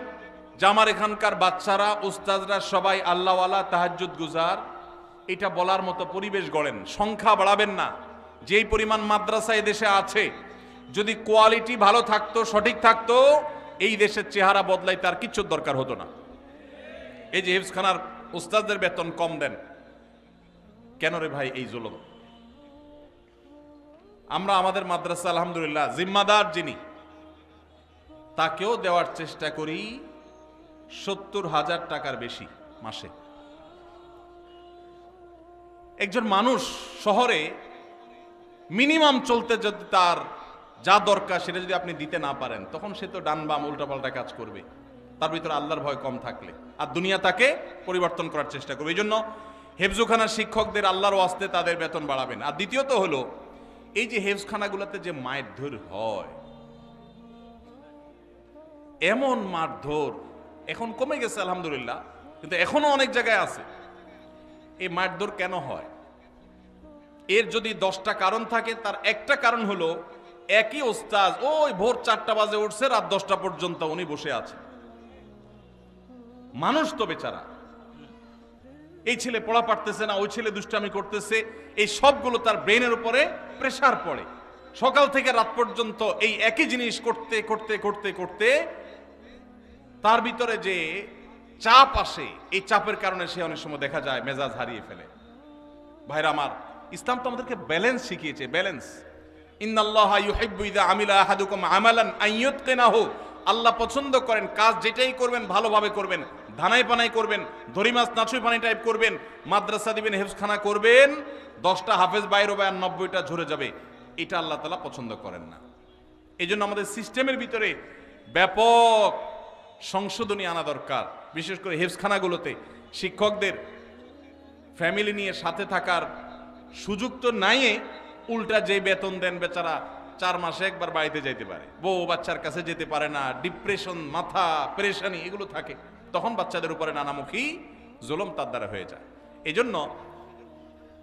যে আমার এখানকার বাচ্চারা উস্তাদরা সবাই আল্লাহওয়ালা, তাহাজ্জুদ গুজার, এটা বলার মতো পরিবেশ গড়েন। সংখ্যা বাড়াবেন না। যেই পরিমাণ মাদ্রাসা এই দেশে আছে, যদি কোয়ালিটি ভালো থাকতো, সঠিক থাকতো, এই দেশের চেহারা বদলাই তার কিচ্ছু দরকার হতো না। এই যে হিফজখানার উস্তাদদের বেতন কম দেন কেন রে ভাই? এই জুলুম। আমরা আমাদের মাদ্রাসা আলহামদুলিল্লাহ জিম্মাদার যিনি, তাকেও দেওয়ার চেষ্টা করি 70,000 টাকার বেশি মাসে। একজন মানুষ শহরে মিনিমাম চলতে যদি তার যা দরকার সেটা যদি আপনি দিতে না পারেন, তখন সে তো ডান বাম উল্টাপাল্টা কাজ করবে। তার ভিতরে আল্লাহর ভয় কম থাকলে আর দুনিয়া তাকে পরিবর্তন করার চেষ্টা করবে। এই জন্য হেফজখানার শিক্ষকদের আল্লাহর ওয়াস্তে তাদের বেতন বাড়াবেন। আর দ্বিতীয়ত হলো, এই যে হেফজখানাগুলোতে যে মারধর হয়, এমন মারধর এখন কমে গেছে আলহামদুলিল্লাহ, কিন্তু এখনো অনেক জায়গায় আছে। এই মারধর কেন হয়? এর যদি 10টা কারণ থাকে, তার একটা কারণ হলো একই ওস্তাদ ওই ভোর 4টা বাজে উঠছে, রাত 10টা পর্যন্ত উনি বসে আছে। মানুষ তো বেচারা, এই ছেলে পড়া পারতেছে না, ওই ছেলে দুষ্টামি করতেছে, এই সবগুলো তার ব্রেনের উপরে প্রেসার পড়ে। সকাল থেকে রাত পর্যন্ত এই একই জিনিস করতে করতে করতে করতে তার ভিতরে যে চাপ আসে, এই চাপের কারণে সে অনেক সময় দেখা যায় মেজাজ হারিয়ে ফেলে। ভাইরা আমার, ইসলাম তো আমাদেরকে ব্যালেন্স শিখিয়েছে, ব্যালেন্স। ইন্নাল্লাহা ইউহিব্বু ইযা আমিলা আহাদুকুম আমালান আন ইউতকিনাহু আল্লাহ পছন্দ করেন কাজ যেটাই করবেন ভালোভাবে করবেন, ধানাই পানাই করবেন, ধরি মাছ নাচুই পানি টাইপ করবেন, মাদ্রাসা দিবেন, হেফজখানা করবেন, 10টা হাফেজ বাইর হবে আর 90টা ঝরে যাবে, এটা আল্লাহ তাআলা পছন্দ করেন না। এই জন্য আমাদের সিস্টেমের ভিতরে ব্যাপক সংশোধনী আনা দরকার। বিশেষ করে হেফজখানাগুলোতে শিক্ষকদের ফ্যামিলি নিয়ে সাথে থাকার সুযোগ তো নাই, উল্টা যে বেতন দেন বেচারা 4 মাসে একবার বাড়িতে যাইতে পারে, বউ বাচ্চার কাছে যেতে পারে না, ডিপ্রেশন, মাথা পেরেশানি এগুলো থাকে, তখন বাচ্চাদের উপরে নানামুখী জুলুম তার দ্বারা হয়ে যায়। এই জন্য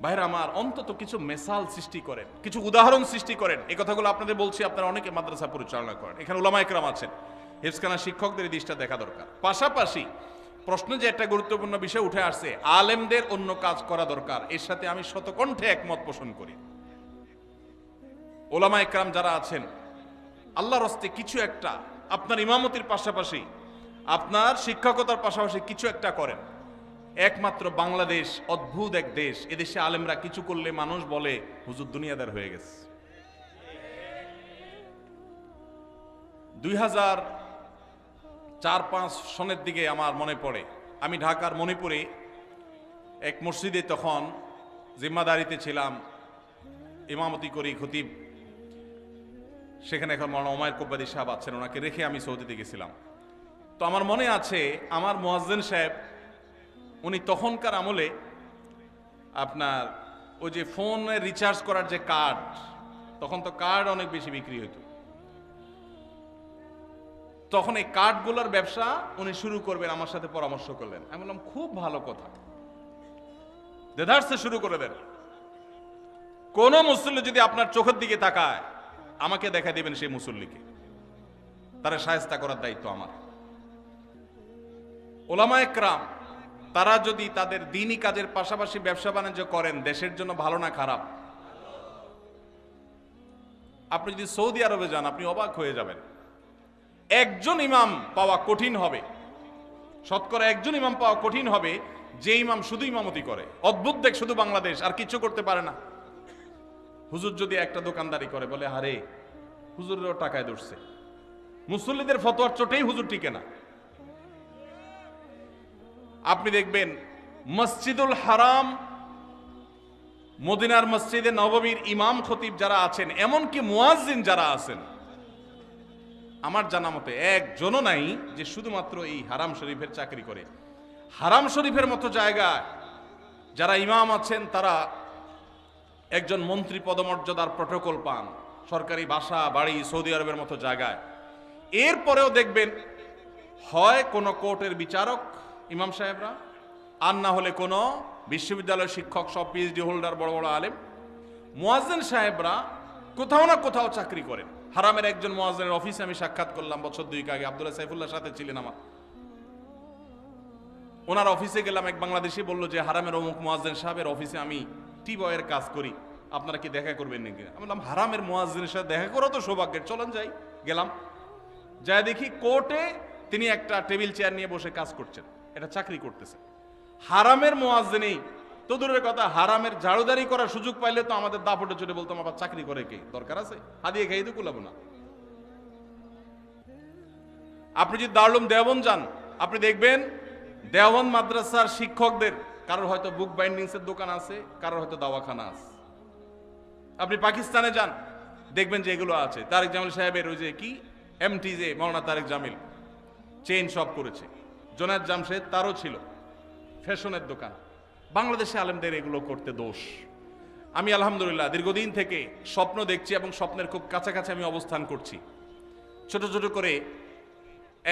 ভাইরা আমার, অন্তত কিছু মেসাল সৃষ্টি করেন, কিছু উদাহরণ সৃষ্টি করেন। এই কথাগুলো আপনাদের বলছি, আপনারা অনেকে মাদ্রাসা পরিচালনা করেন, এখানে উলামায়ে কেরাম আছেন, হেফজখানা শিক্ষকদের এই দিকটা দেখা দরকার। পাশাপাশি প্রশ্নে যে একটা গুরুত্বপূর্ণ বিষয় উঠে আসছে, আলেমদের অন্য কাজ করা দরকার, এর সাথে আমি শতকণ্ঠে একমত পোষণ করি। উলামায়ে কেরাম যারা আছেন, আল্লাহর হস্তে কিছু একটা আপনার ইমামতির পাশাপাশি, আপনার শিক্ষকতার পাশাপাশি কিছু একটা করেন। একমাত্র বাংলাদেশ অদ্ভুত এক দেশ, এদেশে আলেমরা কিছু করলে মানুষ বলে হুজুর দুনিয়াদার হয়ে গেছে। 2004-05 সনের দিকে আমার মনে পড়ে, আমি ঢাকার মণিপুরে এক মসজিদে তখন জিম্মাদারিতে ছিলাম, ইমামতি করি, খতিব সেখানে এখন মাওলানা ওমায়ের কোব্বাদি সাহেব আছেন, ওনাকে রেখে আমি সৌদিতে গেছিলাম। তো আমার মনে আছে আমার মুয়াজ্জিন সাহেব, উনি তখনকার আমলে আপনার ওই যে ফোনে রিচার্জ করার যে কার্ড, তখন তো কার্ড অনেক বেশি বিক্রি হইতো, তখন এই কার্ডগুলোর ব্যবসা উনি শুরু করবেন, আমার সাথে পরামর্শ করলেন। আমি বললাম খুব ভালো কথা, দেদারসে শুরু করে দেন। কোন মুসল্লি যদি আপনার চোখের দিকে তাকায়, আমাকে দেখা দিবেন সেই মুসল্লিকে, তারা শায়েস্তা করার দায়িত্ব আমার। উলামায়ে কেরাম তারা যদি তাদের দ্বীনি কাজের পাশাপাশি ব্যবসা বাণিজ্য করেন, দেশের জন্য ভালো না খারাপ? আপনি যদি সৌদি আরবে যান, আপনি অবাক হয়ে যাবেন। একজন ইমাম পাওয়া কঠিন হবে, শতকরা একজন ইমাম পাওয়া কঠিন হবে যে ইমাম শুধু ইমামতি করে। অদ্ভুত দেখ, শুধু বাংলাদেশ, আর কিছু করতে পারে না। হুজুর যদি একটা দোকানদারি করে, বলে আরে হুজুরেরও টাকায় ধরছে, মুসল্লিদের ফতোয়ার চোটেই হুজুর টিকে না। আপনি দেখবেন মসজিদুল হারাম, মদিনার মসজিদে নববীর ইমাম খতিব যারা আছেন, এমনকি মুয়াজ্জিন যারা আছেন, আমার জানা মতে একজনও নাই যে শুধুমাত্র এই হারাম শরীফের চাকরি করে। হারাম শরীফের মতো জায়গায় যারা ইমাম আছেন, তারা একজন মন্ত্রী পদমর্যাদার প্রটোকল পান, সরকারি বাসা বাড়ি সৌদি আরবের মতো জায়গায়। এরপরেও দেখবেন হয় কোনো কোর্টের বিচারক ইমাম সাহেবরা, আর না হলে কোনো বিশ্ববিদ্যালয়ের শিক্ষক, সব পিএইচডি হোল্ডার, বড় বড় আলেম। মুয়াজ্জিন সাহেবরা কোথাও না কোথাও চাকরি করেন। হারামের একজন মুয়াজ্জিনের অফিসে আমি সাক্ষাৎ করলাম বছর 2 আগে, আব্দুল্লাহ সাইফুল্লাহর সাথে ছিলেন আমার। ওনার অফিসে গেলাম, এক বাংলাদেশি বলল যে হারামের অমুক মুয়াজ্জিন সাহেবের অফিসে আমি টি বয়ের কাজ করি, আপনারা কি দেখা করবেন নাকি? আমি বললাম হারামের মুয়াজ্জিনের সাথে দেখা করো তো সৌভাগ্যের, চলেন যাই। গেলাম, যাই দেখি কোর্টে তিনি একটা টেবিল চেয়ার নিয়ে বসে কাজ করছেন, এটা চাকরি করতেছে। হারামের মুয়াজ্জিনই তো দূরের কথা, হারামের ঝাড়ুদারি করার সুযোগ পাইলে তো আমাদের দাপটে চলে বলতাম আবার চাকরি করে কে, দরকার আছে? হাদিয়ে খাই তো কুলাবো না। আপনি যদি দারুল দেওবন্দ যান, আপনি দেখবেন দেওবন্দ মাদ্রাসার শিক্ষকদের কারোর হয়তো বুক বাইন্ডিংসের দোকান আছে, কারোর হয়তো দাওয়াখানা আছে। আপনি পাকিস্তানে যান, দেখবেন যে এগুলো আছে। তারেক জামিল সাহেবের ওই যে কি এমটি, যে মাওলানা তারেক জামিল চেইন শপ করেছে, জোনায়েদ জামশেদ তারও ছিল ফ্যাশনের দোকান। বাংলাদেশে আলেমদের এগুলো করতে দোষ। আমি আলহামদুলিল্লাহ দীর্ঘদিন থেকে স্বপ্ন দেখছি এবং স্বপ্নের খুব কাছাকাছি আমি অবস্থান করছি। ছোট ছোট করে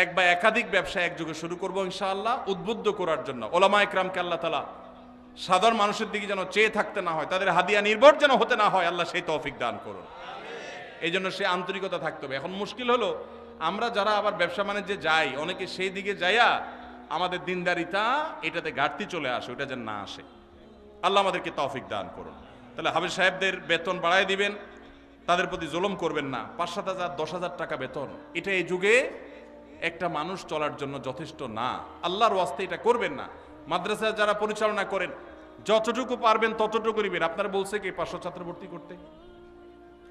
এক বা একাধিক ব্যবসা একযোগে শুরু করব ইনশাআল্লাহ, উদ্বুদ্ধ করার জন্য। ওলামায়ে কেরামকে আল্লাহ তাআলা সাধারণ মানুষের দিকে যেন চেয়ে থাকতে না হয়, তাদের হাদিয়া নির্ভর যেন হতে না হয়, আল্লাহ সেই তৌফিক দান করুন। এই জন্য সে আন্তরিকতা থাকতে হবে। এখন মুশকিল হলো আমরা যারা আবার ব্যবসা বাণিজ্যে যাই, অনেকে সেই দিকে যাইয়া আমাদের দিনদারিতা এটাতে ঘাটতি চলে আসে, ওটা যেন না আসে। আল্লাহ আমাদেরকে তৌফিক দান করুন। তাহলে হাফেজ সাহেবদের বেতন বাড়ায় দিবেন, তাদের প্রতি জুলুম করবেন না। 5-7 হাজার 10 হাজার টাকা বেতন, এটা এই যুগে একটা মানুষ চলার জন্য যথেষ্ট না। আল্লাহর ওয়াস্তে এটা করবেন না। মাদ্রাসা যারা পরিচালনা করেন, যতটুকু পারবেন ততটুকু করিবেন। আপনারা বলছে কে 500 ছাত্র ভর্তি করতে?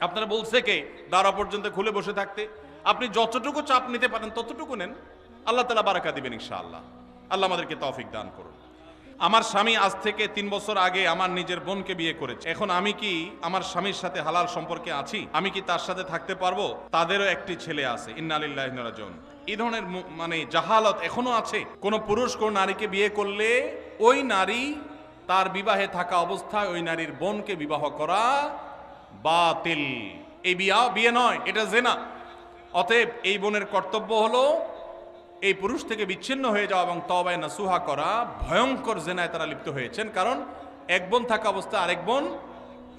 আপনারা বলছে কে দাঁড়া পর্যন্ত খুলে বসে থাকতে? আপনি যতটুকু চাপ নিতে পারেন ততটুকু নেন, আল্লাহ তাআলা বারাকা দিবেন ইনশাআল্লাহ। আল্লাহ আমাদেরকে তৌফিক দান করুন। আমার স্বামী আজ থেকে 3 বছর আগে আমার নিজের বোনকে বিয়ে করেছে। এখন আমি কি আমার স্বামীর সাথে হালাল সম্পর্কে আছি? আমি কি তার সাথে থাকতে পারবো? তাদেরও একটি ছেলে আছে। ইন্না লিল্লাহি ওয়া ইন্না ইলাইহি রাজিউন। এই ধরনের মানে জাহালত এখনো আছে। কোন পুরুষ কোন নারীকে বিয়ে করলে ওই নারী তার বিবাহে থাকা অবস্থায় ওই নারীর বোনকে বিবাহ করা বাতিল। এই বিয়ে নয়, এটা জিনা। অতএব এই বোনের কর্তব্য হলো এই পুরুষ থেকে বিচ্ছিন্ন হয়ে যাওয়া এবং তওবায়ে নাসুহা করা। ভয়ঙ্কর জিনায় তারা লিপ্ত হয়েছেন, কারণ এক বোন থাকা অবস্থায় আরেক বোন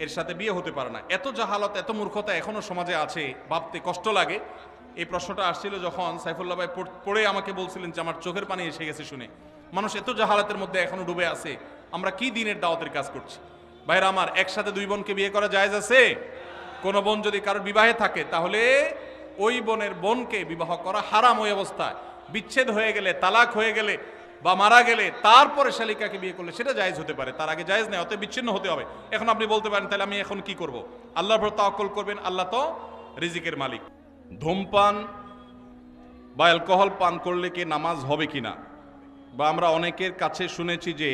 এর সাথে বিয়ে হতে পারে না। এত জাহালত, এত মূর্খতা এখনো সমাজে আছে, ভাবতে কষ্ট লাগে। এই প্রশ্নটা আসছিল যখন সাইফুল্লাহ ভাই পড়ে আমাকে বলছিলেন যে আমার চোখের পানি এসে গেছে শুনে। মানুষ এত জাহালাতের মধ্যে এখনো ডুবে আছে, আমরা কি দিনের দাওয়াতের কাজ করছি? ভাইরা আমার, একসাথে 2 বোনকে বিয়ে করা জায়েজ আছে? কোন বোন যদি কারোর বিবাহে থাকে তাহলে ওই বোনের বোনকে বিবাহ করা হারাম। ওই অবস্থায় বিচ্ছেদ হয়ে গেলে, তালাক হয়ে গেলে বা মারা গেলে তারপরে শালিকাকে বিয়ে করলে সেটা জায়েজ হতে পারে, তার আগে জায়েজ নেই। অতএব বিচ্ছিন্ন হতে হবে। এখন আপনি বলতে পারেন তাহলে আমি এখন কি করব? আল্লাহর উপর তাওয়াক্কুল করবেন, আল্লাহ তো রিজিকের মালিক। ধূমপান বা অ্যালকোহল পান করলে কি নামাজ হবে কিনা, বা আমরা অনেকের কাছে শুনেছি যে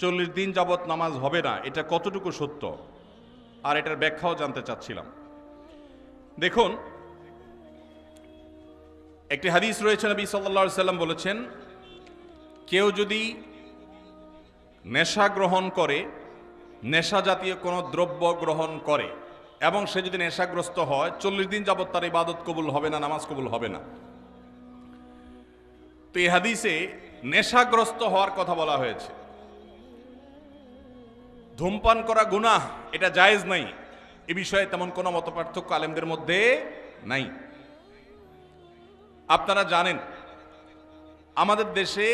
40 দিন যাবত নামাজ হবে না, এটা কতটুকু সত্য, আর এটার ব্যাখ্যাও জানতে চাচ্ছিলাম। দেখুন, একটি হাদিস রয়েছে, নবী সাল্লাল্লাহু আলাইহি সাল্লাম বলেছেন, কেউ যদি নেশা গ্রহণ করে, নেশা জাতীয় কোনো দ্রব্য গ্রহণ করে এবং সে যদি নেশাগ্রস্ত হয়, 40 দিন যাবত তার ইবাদত কবুল হবে না, নামাজ কবুল হবে না। তো এই হাদিসে নেশাগ্রস্ত হওয়ার কথা বলা হয়েছে। ধূমপান করা গুনাহ, এটা জায়েজ নাই, এ বিষয়ে তেমন কোনো মতপার্থক্য আলেমদের মধ্যে নাই। আপনারা জানেন আমাদের দেশে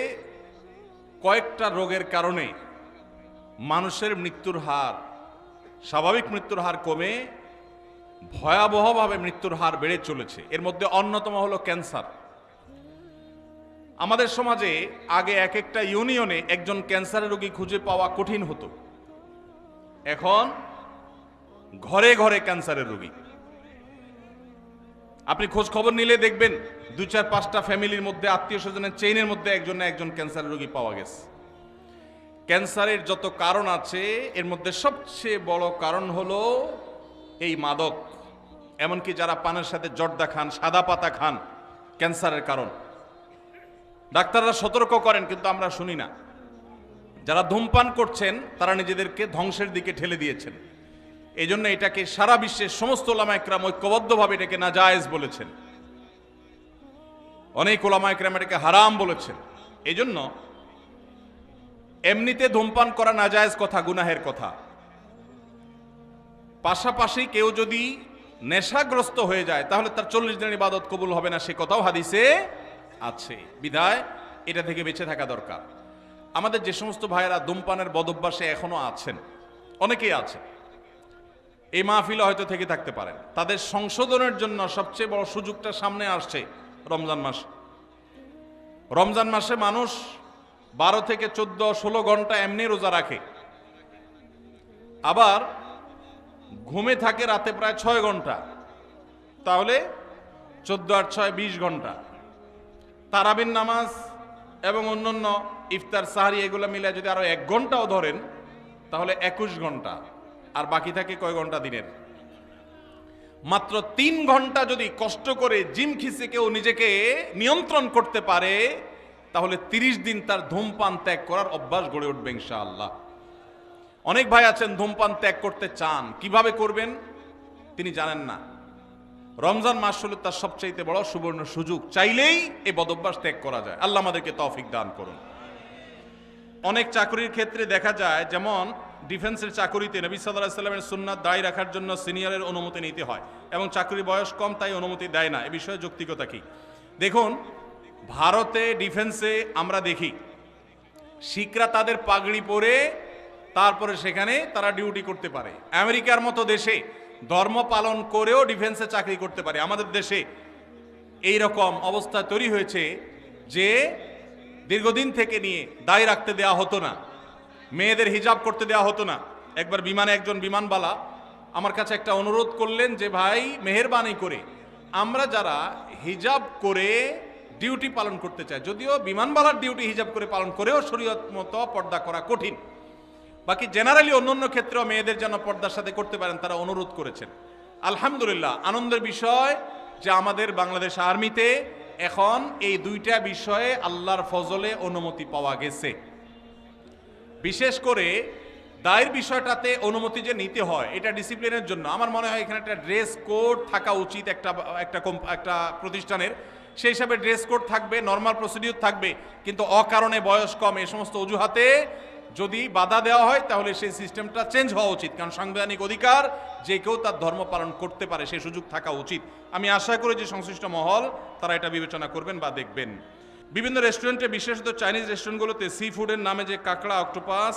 কয়েকটা রোগের কারণে মানুষের মৃত্যুর হার, স্বাভাবিক মৃত্যুর হার কমে ভয়াবহভাবে মৃত্যুর হার বেড়ে চলেছে। এর মধ্যে অন্যতম হলো ক্যান্সার। আমাদের সমাজে আগে এক একটা ইউনিয়নে একজন ক্যান্সারের রোগী খুঁজে পাওয়া কঠিন হতো, এখন ঘরে ঘরে ক্যান্সারের রোগী। আপনি খোঁজ খবর নিলে দেখবেন 2-4-5টা ফ্যামিলির মধ্যে, আত্মীয় স্বজনের চেইনের মধ্যে একজন না একজন ক্যান্সারের রোগী পাওয়া গেছে। ক্যান্সারের যত কারণ আছে এর মধ্যে সবচেয়ে বড় কারণ হলো এই মাদক। এমনকি যারা পানের সাথে জর্দা খান, সাদা পাতা খান, ক্যান্সারের কারণ। ডাক্তাররা সতর্ক করেন কিন্তু আমরা শুনি না। যারা ধূমপান করছেন তারা নিজেদেরকে ধ্বংসের দিকে ঠেলে দিয়েছেন। এই জন্য এটাকে সারা বিশ্বের সমস্ত ওলামা একরাম ঐক্যবদ্ধভাবে এটাকে নাজায়েজ বলেছেন, অনেক ওলামা একরাম এটাকে হারাম বলেছেন। এই জন্য এমনিতে ধূমপান করা নাজায়েজ কথা, গুনাহের কথা। পাশাপাশি কেউ যদি নেশাগ্রস্ত হয়ে যায় তাহলে তার 40 দিনের ইবাদত কবুল হবে না, সে কথাও হাদিসে আছে। বিধায় এটা থেকে বেঁচে থাকা দরকার। আমাদের যে সমস্ত ভাইয়েরা ধূমপানের বদভ্যাসে এখনো আছেন, অনেকেই আছে, এই মাহফিলে হয়তো থেকে থাকতে পারেন, তাদের সংশোধনের জন্য সবচেয়ে বড় সুযোগটা সামনে আসছে রমজান মাস। রমজান মাসে মানুষ 12 থেকে 14-16 ঘন্টা এমনি রোজা রাখে, আবার ঘুমে থাকে রাতে প্রায় 6 ঘন্টা, তাহলে 14 আর 6 20 ঘন্টা। তারাবির নামাজ এবং অন্যান্য ইফতার সাহারি এগুলো মিলে যদি আরো 1 ঘন্টাও ধরেন তাহলে 21 ঘন্টা, আর বাকি থাকে কয় ঘন্টা দিনের? মাত্র 3 ঘন্টা যদি কষ্ট করে জিম খিসে কেউ নিজেকে নিয়ন্ত্রণ করতে পারে তাহলে 30 দিন তার ধূমপান ত্যাগ করার অভ্যাস গড়ে উঠবে ইনশাআল্লাহ। অনেক ভাই আছেন ধূমপান ত্যাগ করতে চান, কিভাবে করবেন তিনি জানেন না। রমজান মাস হলো তার সবচাইতে বড় সুবর্ণ সুযোগ, চাইলেই এই বদভ্যাস ত্যাগ করা যায়। আল্লাহ আমাদেরকে তৌফিক দান করুন। অনেক চাকরির ক্ষেত্রে দেখা যায়, যেমন ডিফেন্সের চাকরিতে নবী সাল্লাল্লাহু আলাইহি ওয়াসাল্লামের সুন্নাত দায়ী রাখার জন্য সিনিয়রের অনুমতি নিতে হয় এবং চাকরির বয়স কম তাই অনুমতি দেয় না। এ বিষয়ে যৌক্তিকতা কি? দেখুন, ভারতে ডিফেন্সে আমরা দেখি শিখরা তাদের পাগড়ি পরে তারপরে সেখানে তারা ডিউটি করতে পারে। আমেরিকার মতো দেশে ধর্ম পালন করেও ডিফেন্সে চাকরি করতে পারে। আমাদের দেশে এই রকম অবস্থা তৈরি হয়েছে যে দীর্ঘদিন থেকে নিয়ে দায় রাখতে দেওয়া হতো না, মেয়েদের হিজাব করতে দেওয়া হতো না। একবার বিমানে একজন বিমানবালা আমার কাছে একটা অনুরোধ করলেন যে ভাই মেহেরবানি করে আমরা যারা হিজাব করে ডিউটি পালন করতে চাই, যদিও বিমানবালার ডিউটি হিজাব করে পালন করেও শরীয়ত মতো পর্দা করা কঠিন, বাকি জেনারেলি অন্যান্য ক্ষেত্রেও মেয়েদের যেন পর্দার সাথে করতে পারেন তারা অনুরোধ করেছেন। আলহামদুলিল্লাহ, আনন্দের বিষয় যে আমাদের বাংলাদেশ আর্মিতে এখন এই দুইটা বিষয়ে আল্লাহর ফজলে অনুমতি পাওয়া গেছে। বিশেষ করে দায়ের বিষয়টাতে অনুমতি যে নিতে হয় এটা ডিসিপ্লিনের জন্য আমার মনে হয় এখানে একটা ড্রেস কোড থাকা উচিত একটা প্রতিষ্ঠানের। সেই হিসাবে ড্রেস কোড থাকবে, নর্মাল প্রসিডিউর থাকবে, কিন্তু অকারণে বয়স কম এই সমস্ত অজুহাতে যদি বাধা দেওয়া হয় তাহলে সেই সিস্টেমটা চেঞ্জ হওয়া উচিত, কারণ সাংবিধানিক অধিকার যে কেউ তার ধর্ম পালন করতে পারে সেই সুযোগ থাকা উচিত। আমি আশা করি যে সংশ্লিষ্ট মহল তারা এটা বিবেচনা করবেন বা দেখবেন। বিভিন্ন রেস্টুরেন্টে, বিশেষত চাইনিজ রেস্টুরেন্টগুলোতে সি ফুডের নামে যে কাঁকড়া, অক্টোপাস,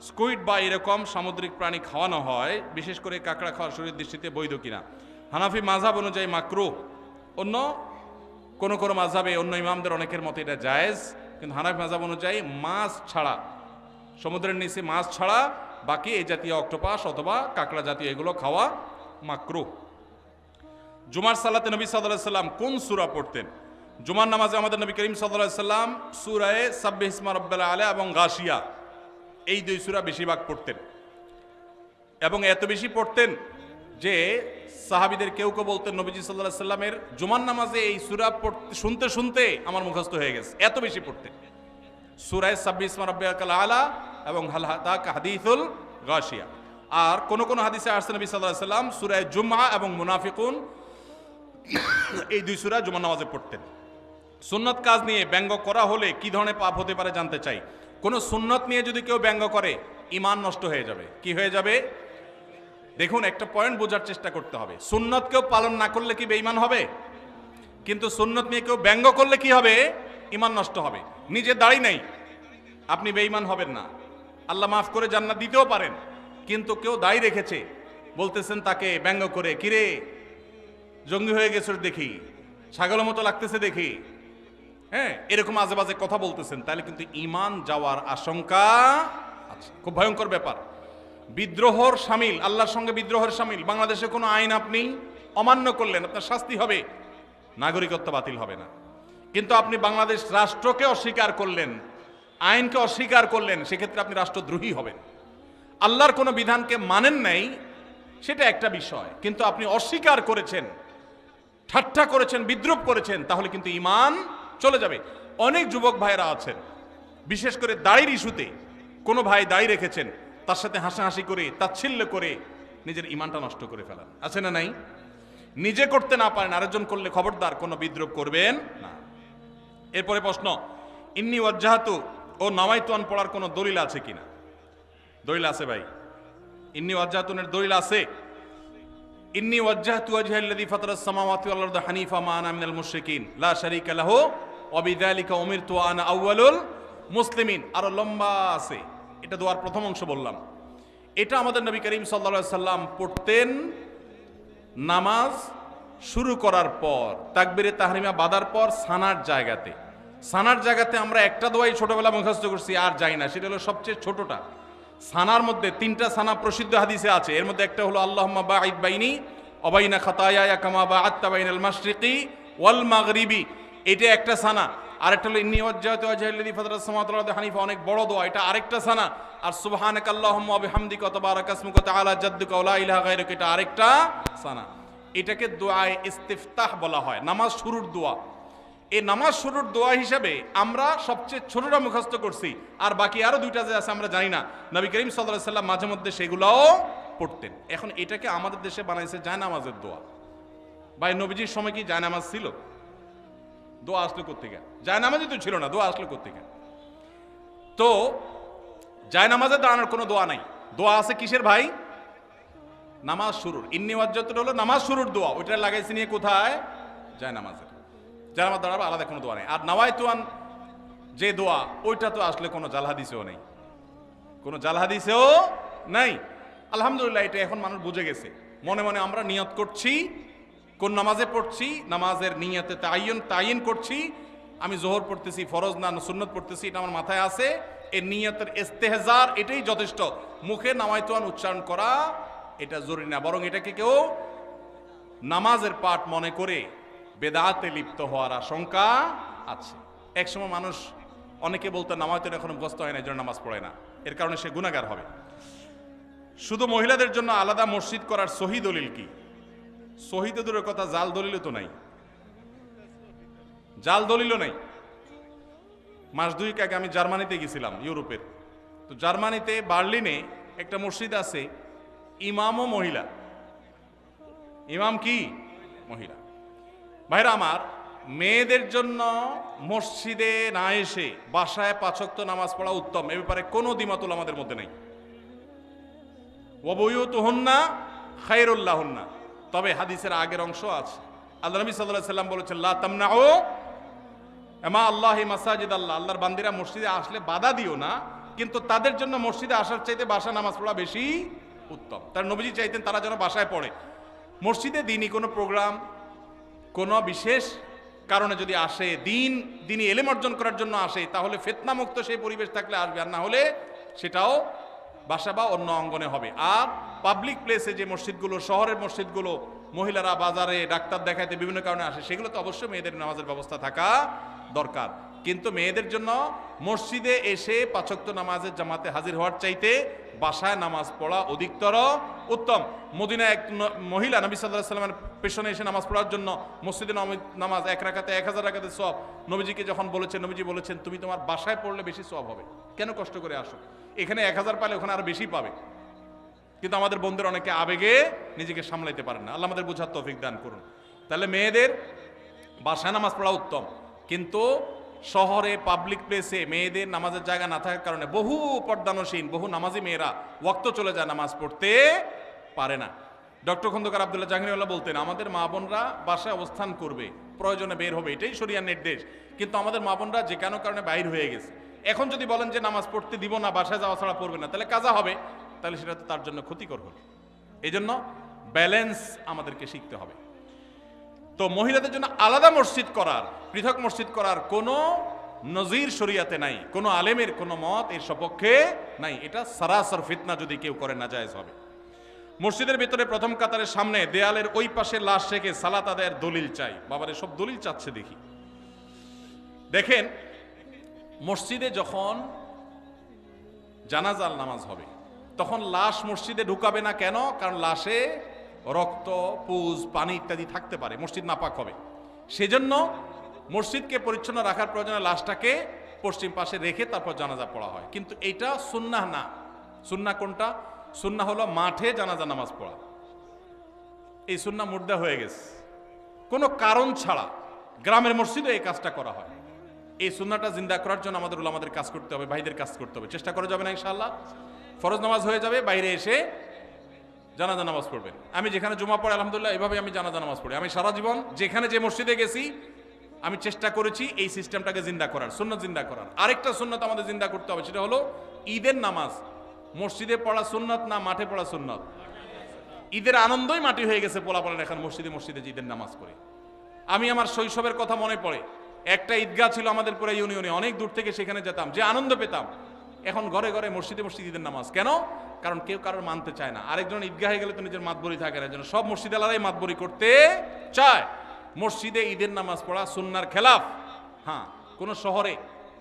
স্কুইড বা এরকম সামুদ্রিক প্রাণী খাওয়ানো হয়, বিশেষ করে কাঁকড়া খাওয়া শরীরের দৃষ্টিতে বৈধ কিনা? হানাফি মাযহাব অনুযায়ী মাকরুহ, অন্য কোন কোন মাযহাবে অন্য ইমামদের অনেকের মতে এটা জায়েজ, কিন্তু হানাফি মাযহাব অনুযায়ী মাছ ছাড়া, সমুদ্রের নিচে মাছ ছাড়া বাকি এই জাতীয় অক্টোপাস অথবা কাঁকড়া জাতীয় এগুলো খাওয়া মাকরুহ। জুমার সালাতে নবী সাল্লাল্লাহু আলাইহি সাল্লাম কোন সূরা পড়তেন? জুমার নামাজে আমাদের নবী করিম সাল্লাল্লাহু আলাইহি সাল্লাম সূরায়ে সাব্বিহ ইসমা রাব্বিল আলা এবং গাশিয়া, এই দুই সূরা বেশিরভাগ পড়তেন, এবং এত বেশি পড়তেন যে সাহাবীদের কেউ কেউ বলতেন নবীজি সাল্লাল্লাহু আলাইহি সাল্লামের জুমার নামাজে এই সূরা শুনতে শুনতে আমার মুখস্থ হয়ে গেছে, এত বেশি পড়তেন। সূরায়ে সাব্বিহ ইসমা রাব্বিল আলা এবং হাল আতাকা হাদিসুল গাশিয়া। আর কোন কোন হাদিসে আসছে নবী সাল্লাল্লাহু আলাইহি সাল্লাম সূরায়ে জুমআ এবং মুনাফিকুন এই দুই সূরা জুমার নামাজে পড়তেন। সুন্নত কাজ নিয়ে ব্যঙ্গ করা হলে কি ধরনের পাপ হতে পারে জানতে চাই। কোন সুন্নত নিয়ে যদি কেউ ব্যঙ্গ করে ঈমান নষ্ট হয়ে যাবে। কি হয়ে যাবে? দেখুন, একটা পয়েন্ট বোঝার চেষ্টা করতে হবে। সুন্নত কেউ পালন না করলে কি বেঈমান হবে? কিন্তু সুন্নত নিয়ে কেউ ব্যঙ্গ করলে কি হবে? ঈমান নষ্ট হবে। নিজে দাড়ি নেই, আপনি বেঈমান হবেন না, আল্লাহ মাফ করে জান্নাত দিতেও পারেন, কিন্তু কেউ দাড়ি রেখেছে, বলতেছেন তাকে ব্যঙ্গ করে, কিরে জঙ্গি হয়ে গেছে দেখি, ছাগলের মতো লাগতেছে দেখি, হ্যাঁ, এরকম আজে বাজে কথা বলতেছেন, তাহলে কিন্তু ঈমান যাওয়ার আশঙ্কা আছে। খুব ভয়ঙ্কর ব্যাপার। বিদ্রোহর শামিল, আল্লাহর সঙ্গে বিদ্রোহের শামিল। বাংলাদেশে কোনো আইন আপনি অমান্য করলেন আপনার শাস্তি হবে, নাগরিকত্ব বাতিল হবে না। কিন্তু আপনি বাংলাদেশ রাষ্ট্রকে অস্বীকার করলেন, আইনকে অস্বীকার করলেন, সেক্ষেত্রে আপনি রাষ্ট্রদ্রোহী হবেন। আল্লাহর কোনো বিধানকে মানেন নাই সেটা একটা বিষয়, কিন্তু আপনি অস্বীকার করেছেন, ঠাট্টা করেছেন, বিদ্রুপ করেছেন, তাহলে কিন্তু ঈমান চলে যাবে। অনেক যুবক ভাইরা আছেন, বিশেষ করে দাড়ির ইস্যুতে কোনো ভাই দাড়ি রেখেছেন, তার সাথে হাসাহাসি করে, তাচ্ছিল্য করে নিজের ঈমানটা নষ্ট করে ফেলান, আছে না নাই? নিজে করতে না পারেন, আরেকজন করলে খবরদার কোনো বিদ্রুপ করবেন না। এরপরে প্রশ্ন, ইন্নী ওয়াজ্জাহাতু ও নাওয়াইতুন পড়ার কোনো দলিল আছে কিনা? দলিল আছে ভাই, ইন্নী ওয়াজ্জাহাতুনের দলিল আছে। ইন্নী ওয়াজ্জাহতু ওয়াজহাল্লাযী ফাতারাস সামাওয়াতি ওয়াল আরদা হানিফা মা আনা মিনাল মুশরিকিন লা শারীকা লাহু ওয়া বিযালিকা উমিরতু ওয়া আনা আউয়ালুল মুসলিমিন। আরো লম্বা আছে, এটা দোয়ার প্রথম অংশ বললাম। এটা আমাদের নবী করিম সাল্লাল্লাহু আলাইহি সাল্লাম পড়তেন নামাজ শুরু করার পর, তাকবীরে তাহরিমা বাঁধার পর সানার জায়গাতে। সানার জায়গাতে আমরা একটা দোয়াই ছোটবেলা মুখস্থ করছি, আর যাই না, সেটা হলো সবচেয়ে ছোটটা। সানার মধ্যে তিনটা সানা প্রসিদ্ধ হাদিসে আছে, এর মধ্যে একটা হলো আল্লাহুম্মা বাঈদ বাইনি ওয়া বাইনা খাতায়ায়া কামা বাআদতা বাইনাল মাশরিকি ওয়াল মাগরিবি, এটা একটা সানা। আরেকটা হলো ইন্নী ওয়াজ্জাহতু ওয়াজহাল্লাযী ফাতারাস সামাওয়াতি ওয়াল আরদা হানিফা, অনেক বড় দোয়া, এটা আরেকটা সানা। আর সুবহানাকা আল্লাহুম্মা ওয়া বিহামদিকা ওয়া তাবারাকা ইসমুকা ওয়া তাআলা জাদ্দুকা ওয়া লা ইলাহা গায়রুকা, এটা আরেকটা সানা। এটাকে দোয়ায়ে ইস্তিফতাহ বলা হয়, নামাজ শুরুর দোয়া। এই নামাজ শুরুর দোয়া হিসাবে আমরা সবচেয়ে ছোটটা মুখস্থ করছি, আর বাকি আরো দুইটা যে আছে আমরা জানি না। নবী করিম সাল্লাল্লাহু আলাইহি সাল্লাম মাঝে মধ্যে সেগুলোও পড়তেন। এখন এটাকে আমাদের দেশে বানাইছে জায়নামাজের দোয়া। ভাই, নবীজির সময় কি জায়নামাজ ছিল? দোয়া আসলো কোত্থেকে? জায়নামাজই তো ছিল না, দোয়া আসলো কোত্থেকে? তো জায়নামাজে দাঁড়ানোর কোনো দোয়া নাই। দোয়া আছে কিসের ভাই? নামাজ শুরুর। ইন্নী ওয়াজ্জাহতু হলো নামাজ শুরুর দোয়া, ওইটা লাগাইছে নিয়ে কোথায়? জায়নামাজে। জানামাজ দাঁড়াবে, আলাদা কোনো দোয়া নেই। আর নাওয়াইতুন যে দোয়া, ওইটা তো আসলে কোনো জাল হাদিসেও নেই, কোনো জাল হাদিসেও নাই। আলহামদুলিল্লাহ, এটা এখন মানুষ বুঝে গেছে। মনে মনে আমরা নিয়ত করছি, কোন নামাজে পড়ছি, নামাজের নিয়তে তাইন করছি, আমি জোহর পড়তেছি, ফরজ না সুন্নত পড়তেছি, এটা আমার মাথায় আছে। এই নিয়তের ইস্তেহজার এটাই যথেষ্ট। মুখে নাওয়াইতুন উচ্চারণ করা এটা জরুরি না, বরং এটাকে কেউ নামাজের পাঠ মনে করে বেদাতে লিপ্ত হওয়ার আশঙ্কা আছে। একসময় মানুষ অনেকে বলতো নামাজ তো এখনো মুখস্থ হয় না, এই জন্য নামাজ পড়ে না, এর কারণে সে গুনাহগার হবে। শুধু মহিলাদের জন্য আলাদা মসজিদ করার সহি দলিল কি? সহি তো দূরের কথা, জাল দলিলও তো নাই, জাল দলিলও নাই। মাস দুয়েক আগে আমি জার্মানিতে গেছিলাম, ইউরোপের। তো জার্মানিতে বার্লিনে একটা মসজিদ আছে, ইমামও মহিলা। ইমাম কি? মহিলা। ভাইরা আমার, মেয়েদের জন্য মসজিদে না এসে বাসায় 5 ওয়াক্ত নামাজ পড়া উত্তম, এ ব্যাপারে কোনো দ্বিমত আমাদের মধ্যে নেই। ওয়াবুয়ুতুহুন্না খায়রুল লাহুন্না। তবে হাদিসের আগের অংশ আছে, আল্লাহ নবী সাল্লাল্লাহু আলাইহি সাল্লাম বলেছেন, লা তামনাউ আমা আল্লাহি মাসাজিদ আল্লাহ, আল্লাহর বান্দিরা মসজিদে আসলে বাধা দিও না, কিন্তু তাদের জন্য মসজিদে আসার চাইতে বাসা নামাজ পড়া বেশি উত্তম। তার নবীজি চাইতেন তারা যেন বাসায় পড়ে। মসজিদে দিনই কোনো প্রোগ্রাম, কোনো বিশেষ কারণে যদি আসে, দিনই এলেম অর্জন করার জন্য আসে, তাহলে ফিতনামুক্ত সেই পরিবেশ থাকলে আসবে, আর না হলে সেটাও বাসা বা অন্য অঙ্গনে হবে। আর পাবলিক প্লেসে যে মসজিদগুলো, শহরের মসজিদগুলো, মহিলারা বাজারে ডাক্তার দেখাইতে বিভিন্ন কারণে আসে, সেগুলো তো অবশ্যই মেয়েদের নামাজের ব্যবস্থা থাকা দরকার। কিন্তু মেয়েদের জন্য মসজিদে এসে 5 ওয়াক্ত নামাজের জামাতে হাজির হওয়ার চাইতে বাসায় নামাজ পড়া অধিকতর উত্তম। মদিনায় এক মহিলা নবী সাল্লাল্লাহু আলাইহি সাল্লামের পেছনে এসে নামাজ পড়ার জন্য মসজিদে নামাজ 1 রাকাতে 1000 রাকাতের সওয়াব নবীজিকে যখন বলেছেন, নবীজি বলেছেন, তুমি তোমার বাসায় পড়লে বেশি সওয়াব হবে, কেন কষ্ট করে আসো? এখানে 1000 পালে ওখানে আরো বেশি পাবে। কিন্তু আমাদের বন্ধুরা অনেকে আবেগে নিজেকে সামলাইতে পারেন না, আল্লাহ আমাদের বোঝার তৌফিক দান করুন। তাহলে মেয়েদের বাসায় নামাজ পড়া উত্তম, কিন্তু শহরে পাবলিক প্লেসে মেয়েদের নামাজের জায়গা না থাকার কারণে বহু পর্দানসীন, বহু নামাজি মেয়েরা ওয়াক্ত চলে যায়, নামাজ পড়তে পারে না। ডক্টর খন্দকার আব্দুল্লাহ জাহাঙ্গীরউল্লাহ বলতেন, আমাদের মা বোনরা বাসায় অবস্থান করবে, প্রয়োজনে বের হবে, এটাই শরিয়ার নির্দেশ। কিন্তু আমাদের মা বোনরা যে কোনো কারণে বাইর হয়ে গেছে, এখন যদি বলেন যে নামাজ পড়তে দিব না, বাসায় যাওয়া ছাড়া পড়বে না, তাহলে কাজা হবে, তাহলে সেটা তো তার জন্য ক্ষতিকর হলো। এই জন্য ব্যালেন্স আমাদেরকে শিখতে হবে। তো মহিলাদের জন্য আলাদা মসজিদ করার, পৃথক মসজিদ করার কোনো নজির শরিয়াতে নাই, কোনো আলেমের কোনো মত এর সপক্ষে নাই। এটা সারাসর ফিতনা, যদি কেউ করে নাজায়েজ হবে। মসজিদের ভিতরে প্রথম কাতারের সামনে দেয়ালের ওই পাশে লাশ রেখে সালাত আদায়ের দলিল চাই। বাবারে সব দলিল চাচ্ছে দেখি। দেখেন, মসজিদে যখন জানাজার নামাজ হবে তখন লাশ মসজিদে ঢুকাবে না, কেন? কারণ লাশে রক্ত, পুজ, পানি ইত্যাদি থাকতে পারে, মসজিদ নাপাক হবে। সেজন্য মসজিদকে পরিচ্ছন্ন রাখার প্রয়োজনে লাশটাকে পশ্চিম পাশে রেখে তারপর জানাজা পড়া হয়। কিন্তু এটা সুন্নাহ না। সুন্নাহ কোনটা? সুন্নাহ হলো মাঠে জানাজা নামাজ পড়া। এই সুন্নাহ মুর্দা হয়ে গেছে। কোনো কারণ ছাড়া গ্রামের মসজিদে এই কাজটা করা হয়। এই সুন্নাহটা জিন্দা করার জন্য আমাদের উলামাদের কাজ করতে হবে, ভাইদের কাজ করতে হবে। চেষ্টা করা যাবে না ইনশাআল্লাহ? ফরজ নামাজ হয়ে যাবে, বাইরে এসে জানাজা নামাজ পড়বেন। আমি যেখানে জুমা পড়ে আলহামদুলিল্লাহ এভাবে আমি জানাজা নামাজ পড়ি। আমি সারা জীবন যেখানে যে মসজিদে গেছি আমি চেষ্টা করেছি এই সিস্টেমটাকে জিন্দা করার, সুন্নাত জিন্দা করার। আরেকটা সুন্নাত আমাদের জিন্দা করতে হবে, সেটা হলো ঈদের নামাজ মসজিদে পড়া সুন্নাত না মাঠে পড়া সুন্নাত? ঈদের আনন্দই মাটি হয়ে গেছে পোলাপালের এখন মসজিদে মসজিদে ঈদের নামাজ করে। আমি আমার শৈশবের কথা মনে পড়ে, একটা ঈদগাহ ছিল আমাদের পুরো ইউনিয়নে, অনেক দূর থেকে সেখানে যেতাম, যে আনন্দ পেতাম। এখন ঘরে ঘরে মসজিদে মসজিদে ঈদের নামাজ, কেন? কারণ কেউ কারোর মানতে চায় না। আরেকজন ঈদগাহে গেলে তো নিজের মাতবরি থাকে না, যেন সব মসজিদ আলাদাই মাতবরি করতে চায়। মসজিদে ঈদের নামাজ পড়া সুন্নার খেলাফ। হ্যাঁ, কোন শহরে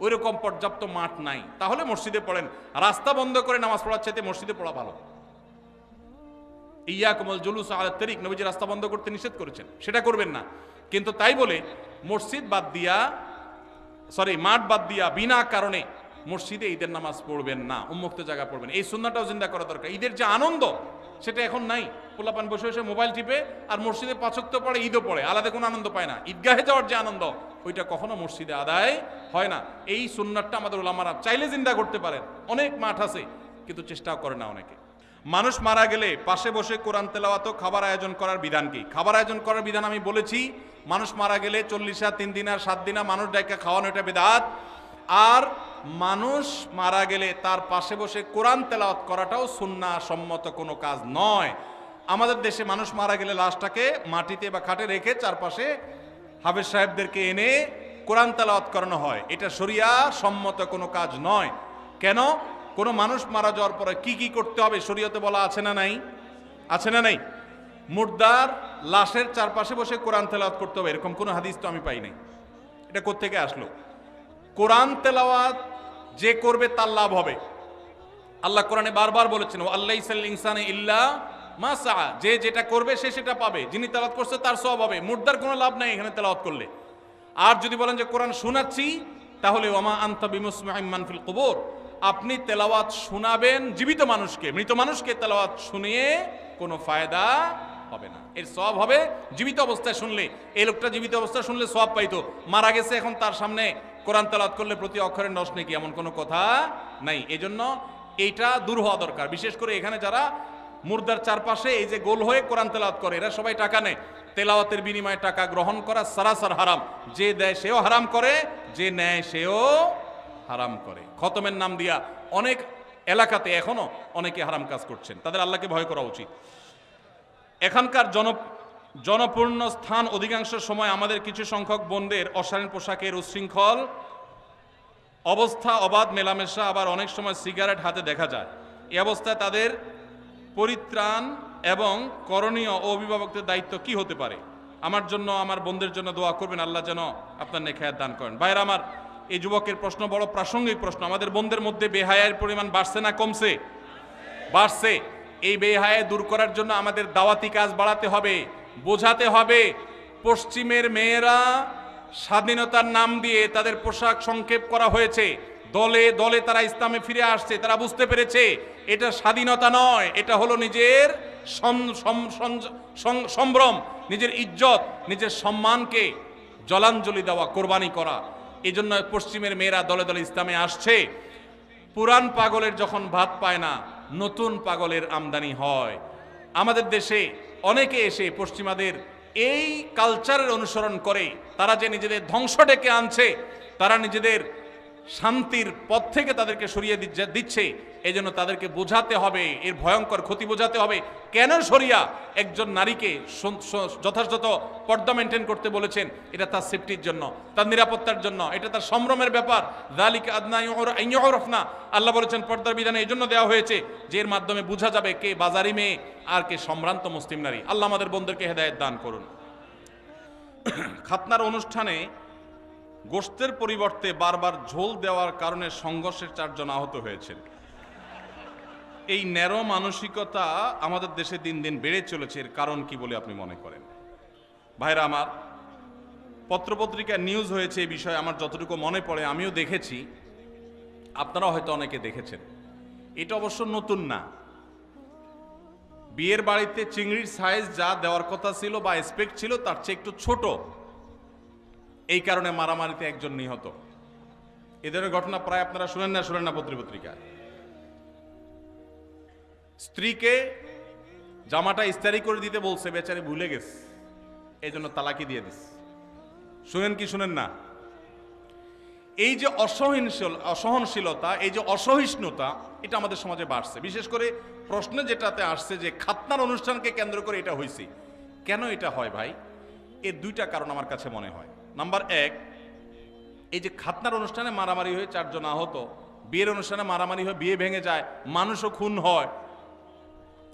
ওইরকম পর্যাপ্ত মাঠ নাই, তাহলে মসজিদে পড়েন। রাস্তা বন্ধ করে নামাজ পড়ার চাইতে মসজিদে পড়া ভালো। ইয়াকুমুল জুলুস আলা তারিক, নবীজি রাস্তা বন্ধ করতে নিষেধ করেছেন, সেটা করবেন না। কিন্তু তাই বলে মসজিদ বাদ দিয়া, মাঠ বাদ দিয়া বিনা কারণে মসজিদে ঈদের নামাজ পড়বেন না, উন্মুক্ত জায়গা পড়বেন। এই সুন্নাহটাও জিন্দা করা দরকার। ঈদের যে আনন্দ সেটা এখন নাই। পোলাপান বসে বসে মোবাইল টিপে আর মসজিদে 5 ওয়াক্ত পড়ে, ঈদও পড়ে, আলাদা কোনো আনন্দ পায় না। ঈদগাহে যাওয়ার যে আনন্দ ওইটা কখনো মসজিদে আদায় হয় না। এই সুন্নাহটা আমাদের উলামারা চাইলে জিন্দা করতে পারেন। অনেক মাঠ আছে কিন্তু চেষ্টাও করে না অনেকে। মানুষ মারা গেলে পাশে বসে কোরআন তেলাওয়াত ও খাবার আয়োজন করার বিধান কি? খাবার আয়োজন করার বিধান আমি বলেছি, মানুষ মারা গেলে 40 3 দিন আর 7 দিন মানুষ ডাইকা খাওয়ানো, এটা বিদআত। আর মানুষ মারা গেলে তার পাশে বসে কোরআন তেলাওয়াত করাটাও সুন্নাহ সম্মত কোনো কাজ নয়। আমাদের দেশে মানুষ মারা গেলে লাশটাকে মাটিতে বা খাটে রেখে চারপাশে হাফেজ সাহেবদেরকে এনে কোরআন তেলাওয়াত করানো হয়। এটা শরিয়া সম্মত কোনো কাজ নয়। কেন? কোনো মানুষ মারা যাওয়ার পরে কি কি করতে হবে শরীয়তে বলা আছে না নাই? আছে না নাই? মুর্দার লাশের চারপাশে বসে কোরআন তেলাওয়াত করতে হবে এরকম কোনো হাদিস তো আমি পাই নাই। এটা কোত্থেকে আসলো? কোরআন তেলাওয়াত যে করবে তার লাভ হবে। আল্লাহ কোরআনে বারবার বলেছেন, ও আল্লাহ ইনসানে ইল্লা মা সা, যে যেটা করবে সে সেটা পাবে, যিনি তেলাওয়াত করছে তার সওয়াব হবে। মুর্দার কোনো লাভ নাই এখানে তেলাওয়াত করলে। আর যদি বলেন যে কোরআন শোনাচ্ছি, তাহলে ওমা আনতা বিমুসমিউম মান ফিল কুবুর, আপনি তেলাওয়াত শোনাবেন জীবিত মানুষকে, মৃত মানুষকে তেলাওয়াত শুনিয়ে কোনো ফায়দা হবে না। এর সওয়াব হবে জীবিত অবস্থায় শুনলে। এই লোকটা জীবিত অবস্থায় শুনলে সওয়াব পাইতো, মারা গেছে, এখন তার সামনে কোরআন তেলাওয়াত করলে প্রতি অক্ষরে 10 নেকি, এমন কোনো কথা নাই। এজন্য এইটা দূর হওয়া দরকার। বিশেষ করে এখানে যারা মুর্দার চারপাশে এই যে গোল হয়ে কোরআন তেলাওয়াত করে, এরা সবাই টাকা নেয়। তেলাওয়াতের বিনিময়ে টাকা গ্রহণ করা সারাসার হারাম। যে দেয় সেও হারাম করে, যে নেয় সেও হারাম করে। খতমের নাম দিয়া অনেক এলাকাতে এখনো অনেকে হারাম কাজ করছেন, তাদের আল্লাহকে ভয় করা উচিত। এখানকার জনপূর্ণ স্থান অধিকাংশ সময় আমাদের কিছু সংখ্যক বোনদের অশালীন পোশাকের উচ্ছৃঙ্খল অবস্থা, অবাধ মেলামেশা, আবার অনেক সময় সিগারেট হাতে দেখা যায়। এই অবস্থায় তাদের পরিত্রাণ এবং করণীয় ও অভিভাবকদের দায়িত্ব কি হতে পারে? আমার জন্য, আমার বোনদের জন্য দোয়া করবেন, আল্লাহ যেন আপনার নেখায়াত দান করেন। ভাইরা আমার, এই যুবকের প্রশ্ন বড় প্রাসঙ্গিক প্রশ্ন। আমাদের বোনদের মধ্যে বেহায়ার পরিমাণ বাড়ছে না কমছে? বাড়ছে। এই বেহায়া দূর করার জন্য আমাদের দাওয়াতি কাজ বাড়াতে হবে, বোঝাতে হবে। পশ্চিমের মেয়েরা স্বাধীনতার নাম দিয়ে তাদের পোশাক সংক্ষেপ করা হয়েছে, দলে দলে তারা ইসলামে ফিরে আসছে। তারা বুঝতে পেরেছে এটা স্বাধীনতা নয়, এটা হলো নিজের সম্ভ্রম, নিজের ইজ্জত, নিজের সম্মানকে জলাঞ্জলি দেওয়া, কোরবানি করা। এই জন্য পশ্চিমের মেয়েরা দলে দলে ইসলামে আসছে। পুরান পাগলের যখন ভাত পায় না, নতুন পাগলের আমদানি হয়। আমাদের দেশে অনেকে এসে পশ্চিমাদের এই কালচারের অনুসরণ করে তারা যে নিজেদের ধ্বংস ডেকে আনছে, তারা নিজেদের শান্তির পথ থেকে তাদেরকে সরিয়ে দিচ্ছে। এই জন্য তাদেরকে বোঝাতে হবে, এর ভয়ঙ্কর ক্ষতি বোঝাতে হবে। কেন শরিয়া একজন নারীকে যথাযথ পর্দা মেনটেন করতে বলেছেন? এটা তার সেফটির জন্য, তার নিরাপত্তার জন্য, এটা তার সম্ভ্রমের ব্যাপার। যালিকা আদনা ইউরাফনা, আল্লাহ বলেছেন পর্দার বিধানে এই জন্য দেওয়া হয়েছে যে এর মাধ্যমে বোঝা যাবে কে বাজারি মেয়ে আর কে সম্ভ্রান্ত মুসলিম নারী। আল্লাহ আমাদের বোনদেরকে হেদায়েত দান করুন। খাতনার অনুষ্ঠানে গোশতের পরিবর্তে বারবার ঝোল দেওয়ার কারণে সংঘর্ষের 4 জন আহত হয়েছেন। এই ন্যারো মানসিকতা আমাদের দেশে দিন দিন বেড়ে চলেছে। এর কারণ কি বলে আপনি মনে করেন? ভাইরা আমার, পত্রপত্রিকায় নিউজ হয়েছে এই বিষয়ে। আমার যতটুকু মনে পড়ে আমিও দেখেছি, আপনারাও হয়তো অনেকে দেখেছেন। এটা অবশ্য নতুন না। বিয়ের বাড়িতে চিংড়ির সাইজ যা দেওয়ার কথা ছিল বা এক্সপেক্ট ছিল তার চেয়ে একটু ছোট, এই কারণে মারামারিতে একজন নিহত। এ ধরনের ঘটনা প্রায় আপনারা শুনেন না পত্রপত্রিকায়। স্ত্রীকে জামাটা ইস্তারি করে দিতে বলছে, বেচারি ভুলে গেছে, এই জন্য তালাকি দিয়ে দিস। শুনেন কি শুনেন না? এই যে অসহনশীলতা, এই যে অসহিষ্ণুতা, এটা আমাদের সমাজে বাড়ছে। বিশেষ করে প্রশ্নে যেটাতে আসছে যে খাতনার অনুষ্ঠানকে কেন্দ্র করে এটা হয়েছে। কেন এটা হয় ভাই? এর 2টা কারণ আমার কাছে মনে হয়। নাম্বার 1, এই যে খাতনার অনুষ্ঠানে মারামারি হয়ে 4 জন আহত, বিয়ের অনুষ্ঠানে মারামারি হয়ে বিয়ে ভেঙে যায়, মানুষও খুন হয়,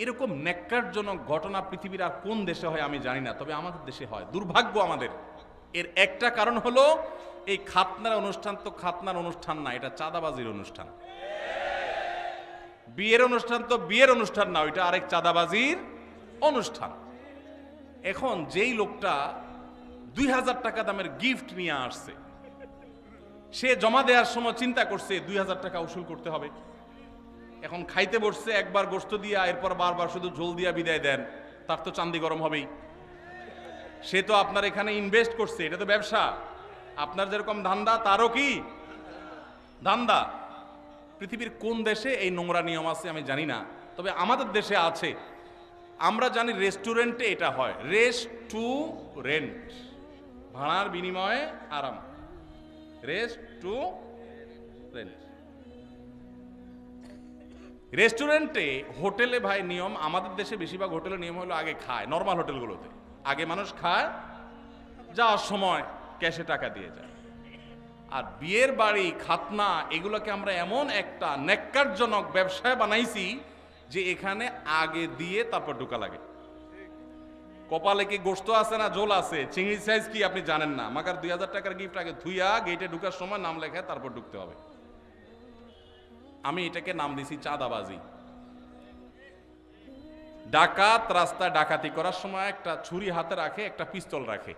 এরকম ন্যাক্কারজনক ঘটনা পৃথিবীর আর কোন দেশে হয় আমি জানি না, তবে আমাদের দেশে হয়। দুর্ভাগ্য আমাদের। এর একটা কারণ হলো এই খাতনার অনুষ্ঠান তো খাতনার অনুষ্ঠান না, এটা চাঁদাবাজির অনুষ্ঠান। বিয়ের অনুষ্ঠান তো বিয়ের অনুষ্ঠান না, ওইটা আরেক চাঁদাবাজির অনুষ্ঠান। এখন যেই লোকটা 2000 টাকা দামের গিফট নিয়ে আসছে, সে জমা দেওয়ার সময় চিন্তা করছে 2000 টাকা উসুল করতে হবে। এখন খাইতে বসছে, একবার গোশত দিয়া এরপর বারবার শুধু ঝোল দিয়া বিদায় দেন, তার তো চান্দি গরম হবেই। সে তো আপনার এখানে ইনভেস্ট করছে, এটা তো ব্যবসা। আপনার যেরকম ধান্দা তারও কি ধান্দা। পৃথিবীর কোন দেশে এই নোংরা নিয়ম আছে আমি জানি না, তবে আমাদের দেশে আছে। আমরা জানি রেস্টুরেন্টে এটা হয়, রেস্টুরেন্ট, ভাড়ার বিনিময়ে আরাম, রেস্টুরেন্ট। রেস্টুরেন্টে, হোটেলে ভাই নিয়ম, আমাদের দেশে বেশিরভাগ হোটেলের নিয়ম হলো আগে খায়। নর্মাল হোটেলগুলোতে আগে মানুষ খায়, যাওয়ার সময় ক্যাশে টাকা দিয়ে যায়। আর বিয়ের বাড়ি, খাতনা, এগুলোকে আমরা এমন একটা ন্যাক্কারজনক ব্যবসায় বানাইছি যে এখানে আগে দিয়ে তারপর ঢোকা লাগে। কপালে কি গোস্ত আছে না ঝোল আছে, চিংড়ি সাইজ কি আপনি জানেন না, মাগার 2000 টাকার গিফট আগে ধুইয়া গেটে ঢুকার সময় নাম লেখায় তারপর ঢুকতে হবে। আমি এটাকে নাম দিছি চাঁদাবাজি। ডাকাত রাস্তায় ডাকাতি করার সময় একটা ছুরি হাতে রাখে, একটা পিস্তল রাখে।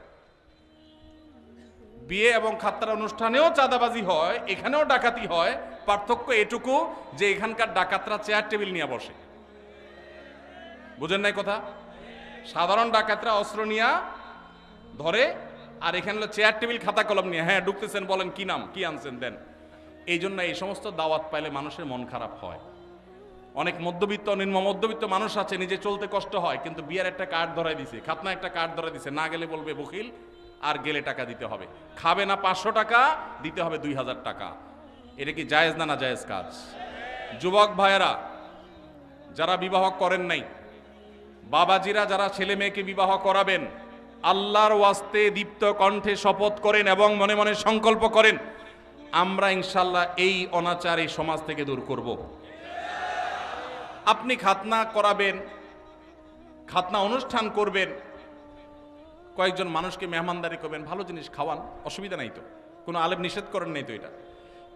বিয়ে এবং খাত্তার অনুষ্ঠানেও চাঁদাবাজি হয়, এখানেও ডাকাতি হয়। পার্থক্য এটুকু যে এখানকার ডাকাতরা চেয়ার টেবিল নিয়ে বসে। বুঝেন নাই কথা? সাধারণ ডাকাতরা অস্ত্র নিয়ে ধরে, আর এখানে চেয়ার টেবিল খাতা কলম নিয়ে, হ্যাঁ ঢুকতেছেন, বলেন কি নাম, কি আনছেন দেন। এই জন্য এই সমস্ত দাওয়াত পাইলে মানুষের মন খারাপ হয়। অনেক মধ্যবিত্ত, নিম্ন মধ্যবিত্ত মানুষ আছে, নিজে চলতে কষ্ট হয়, কিন্তু বিয়ার একটা কার্ড ধরাই দিছে, খাতনা একটা কার্ড ধরাই দিছে, না গেলে বলবে বকিল, আর গেলে টাকা দিতে হবে। খাবে না 500 টাকা, দিতে হবে 2000 টাকা। এটা কি জায়েজ না না জায়েজ কাজ? যুবক ভাইয়েরা যারা বিবাহ করেন নাই, বাবাজিরা যারা ছেলে মেয়েকে বিবাহ করাবেন, আল্লাহর ওয়াস্তে দীপ্ত কণ্ঠে শপথ করেন এবং মনে মনে সংকল্প করেন, আমরা ইনশাল্লাহ এই অনাচার এই সমাজ থেকে দূর করব। আপনি খাতনা করাবেন, খাতনা অনুষ্ঠান করবেন, কয়েকজন মানুষকে মেহমানদারি করবেন, ভালো জিনিস খাওয়ান, অসুবিধা নাই তো, কোনো আলেম নিষেধ করেন নাই তো এটা।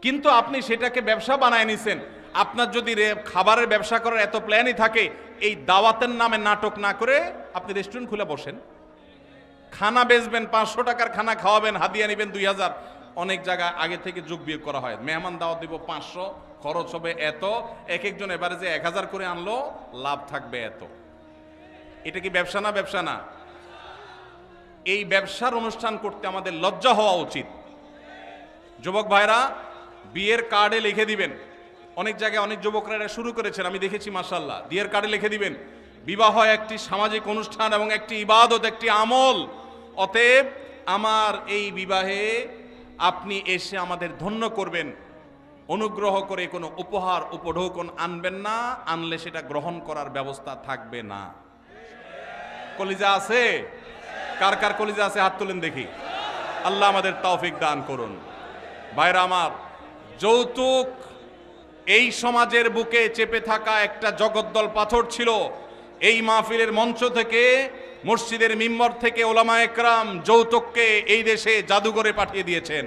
কিন্তু আপনি সেটাকে ব্যবসা বানায় নিছেন। আপনার যদি খাবারের ব্যবসা করার এত প্ল্যানই থাকে, এই দাওয়াতের নামে নাটক না করে আপনি রেস্টুরেন্ট খুলে বসেন, খানা বেচবেন, 500 টাকার খানা খাওয়াবেন, হাদিয়া নেবেন 2000। অনেক জায়গায় আগে থেকে যোগ বিয়োগ করা হয়, মেহমান দাওয়াত দিব 500, খরচ হবে এত, এক একজন এবারে যে 1000 করে আনলো, লাভ থাকবে এত। এটা কি ব্যবসা না? ব্যবসা না? এই ব্যবসার অনুষ্ঠান করতে আমাদের লজ্জা হওয়া উচিত। যুবক ভাইরা বিয়ের কার্ডে লিখে দিবেন, অনেক জায়গায় অনেক যুবকরা এটা শুরু করেছেন, আমি দেখেছি মাশাআল্লাহ। বিয়ের কার্ডে লিখে দিবেন, বিবাহ একটি সামাজিক অনুষ্ঠান এবং একটি ইবাদত, একটি আমল। অতএব আমার এই বিবাহে আপনি এসে আমাদের ধন্য করবেন, অনুগ্রহ করে কোনো উপহার উপঢৌকন আনবেন না, আনলে সেটা গ্রহণ করার ব্যবস্থা থাকবে না। কলিজা আছে? কার কার কলিজা আছে হাত তুলেন দেখি। আল্লাহ আমাদের তৌফিক দান করুন। ভাইরা আমার, যৌতুক এই সমাজের বুকে চেপে থাকা একটা জগদ্দল পাথর ছিল। এই মাহফিলের মঞ্চ থেকে, মসজিদের মিম্বর থেকে ওলামায়ে কেরাম যৌতুককে এই দেশে জাদুঘরে পাঠিয়ে দিয়েছেন।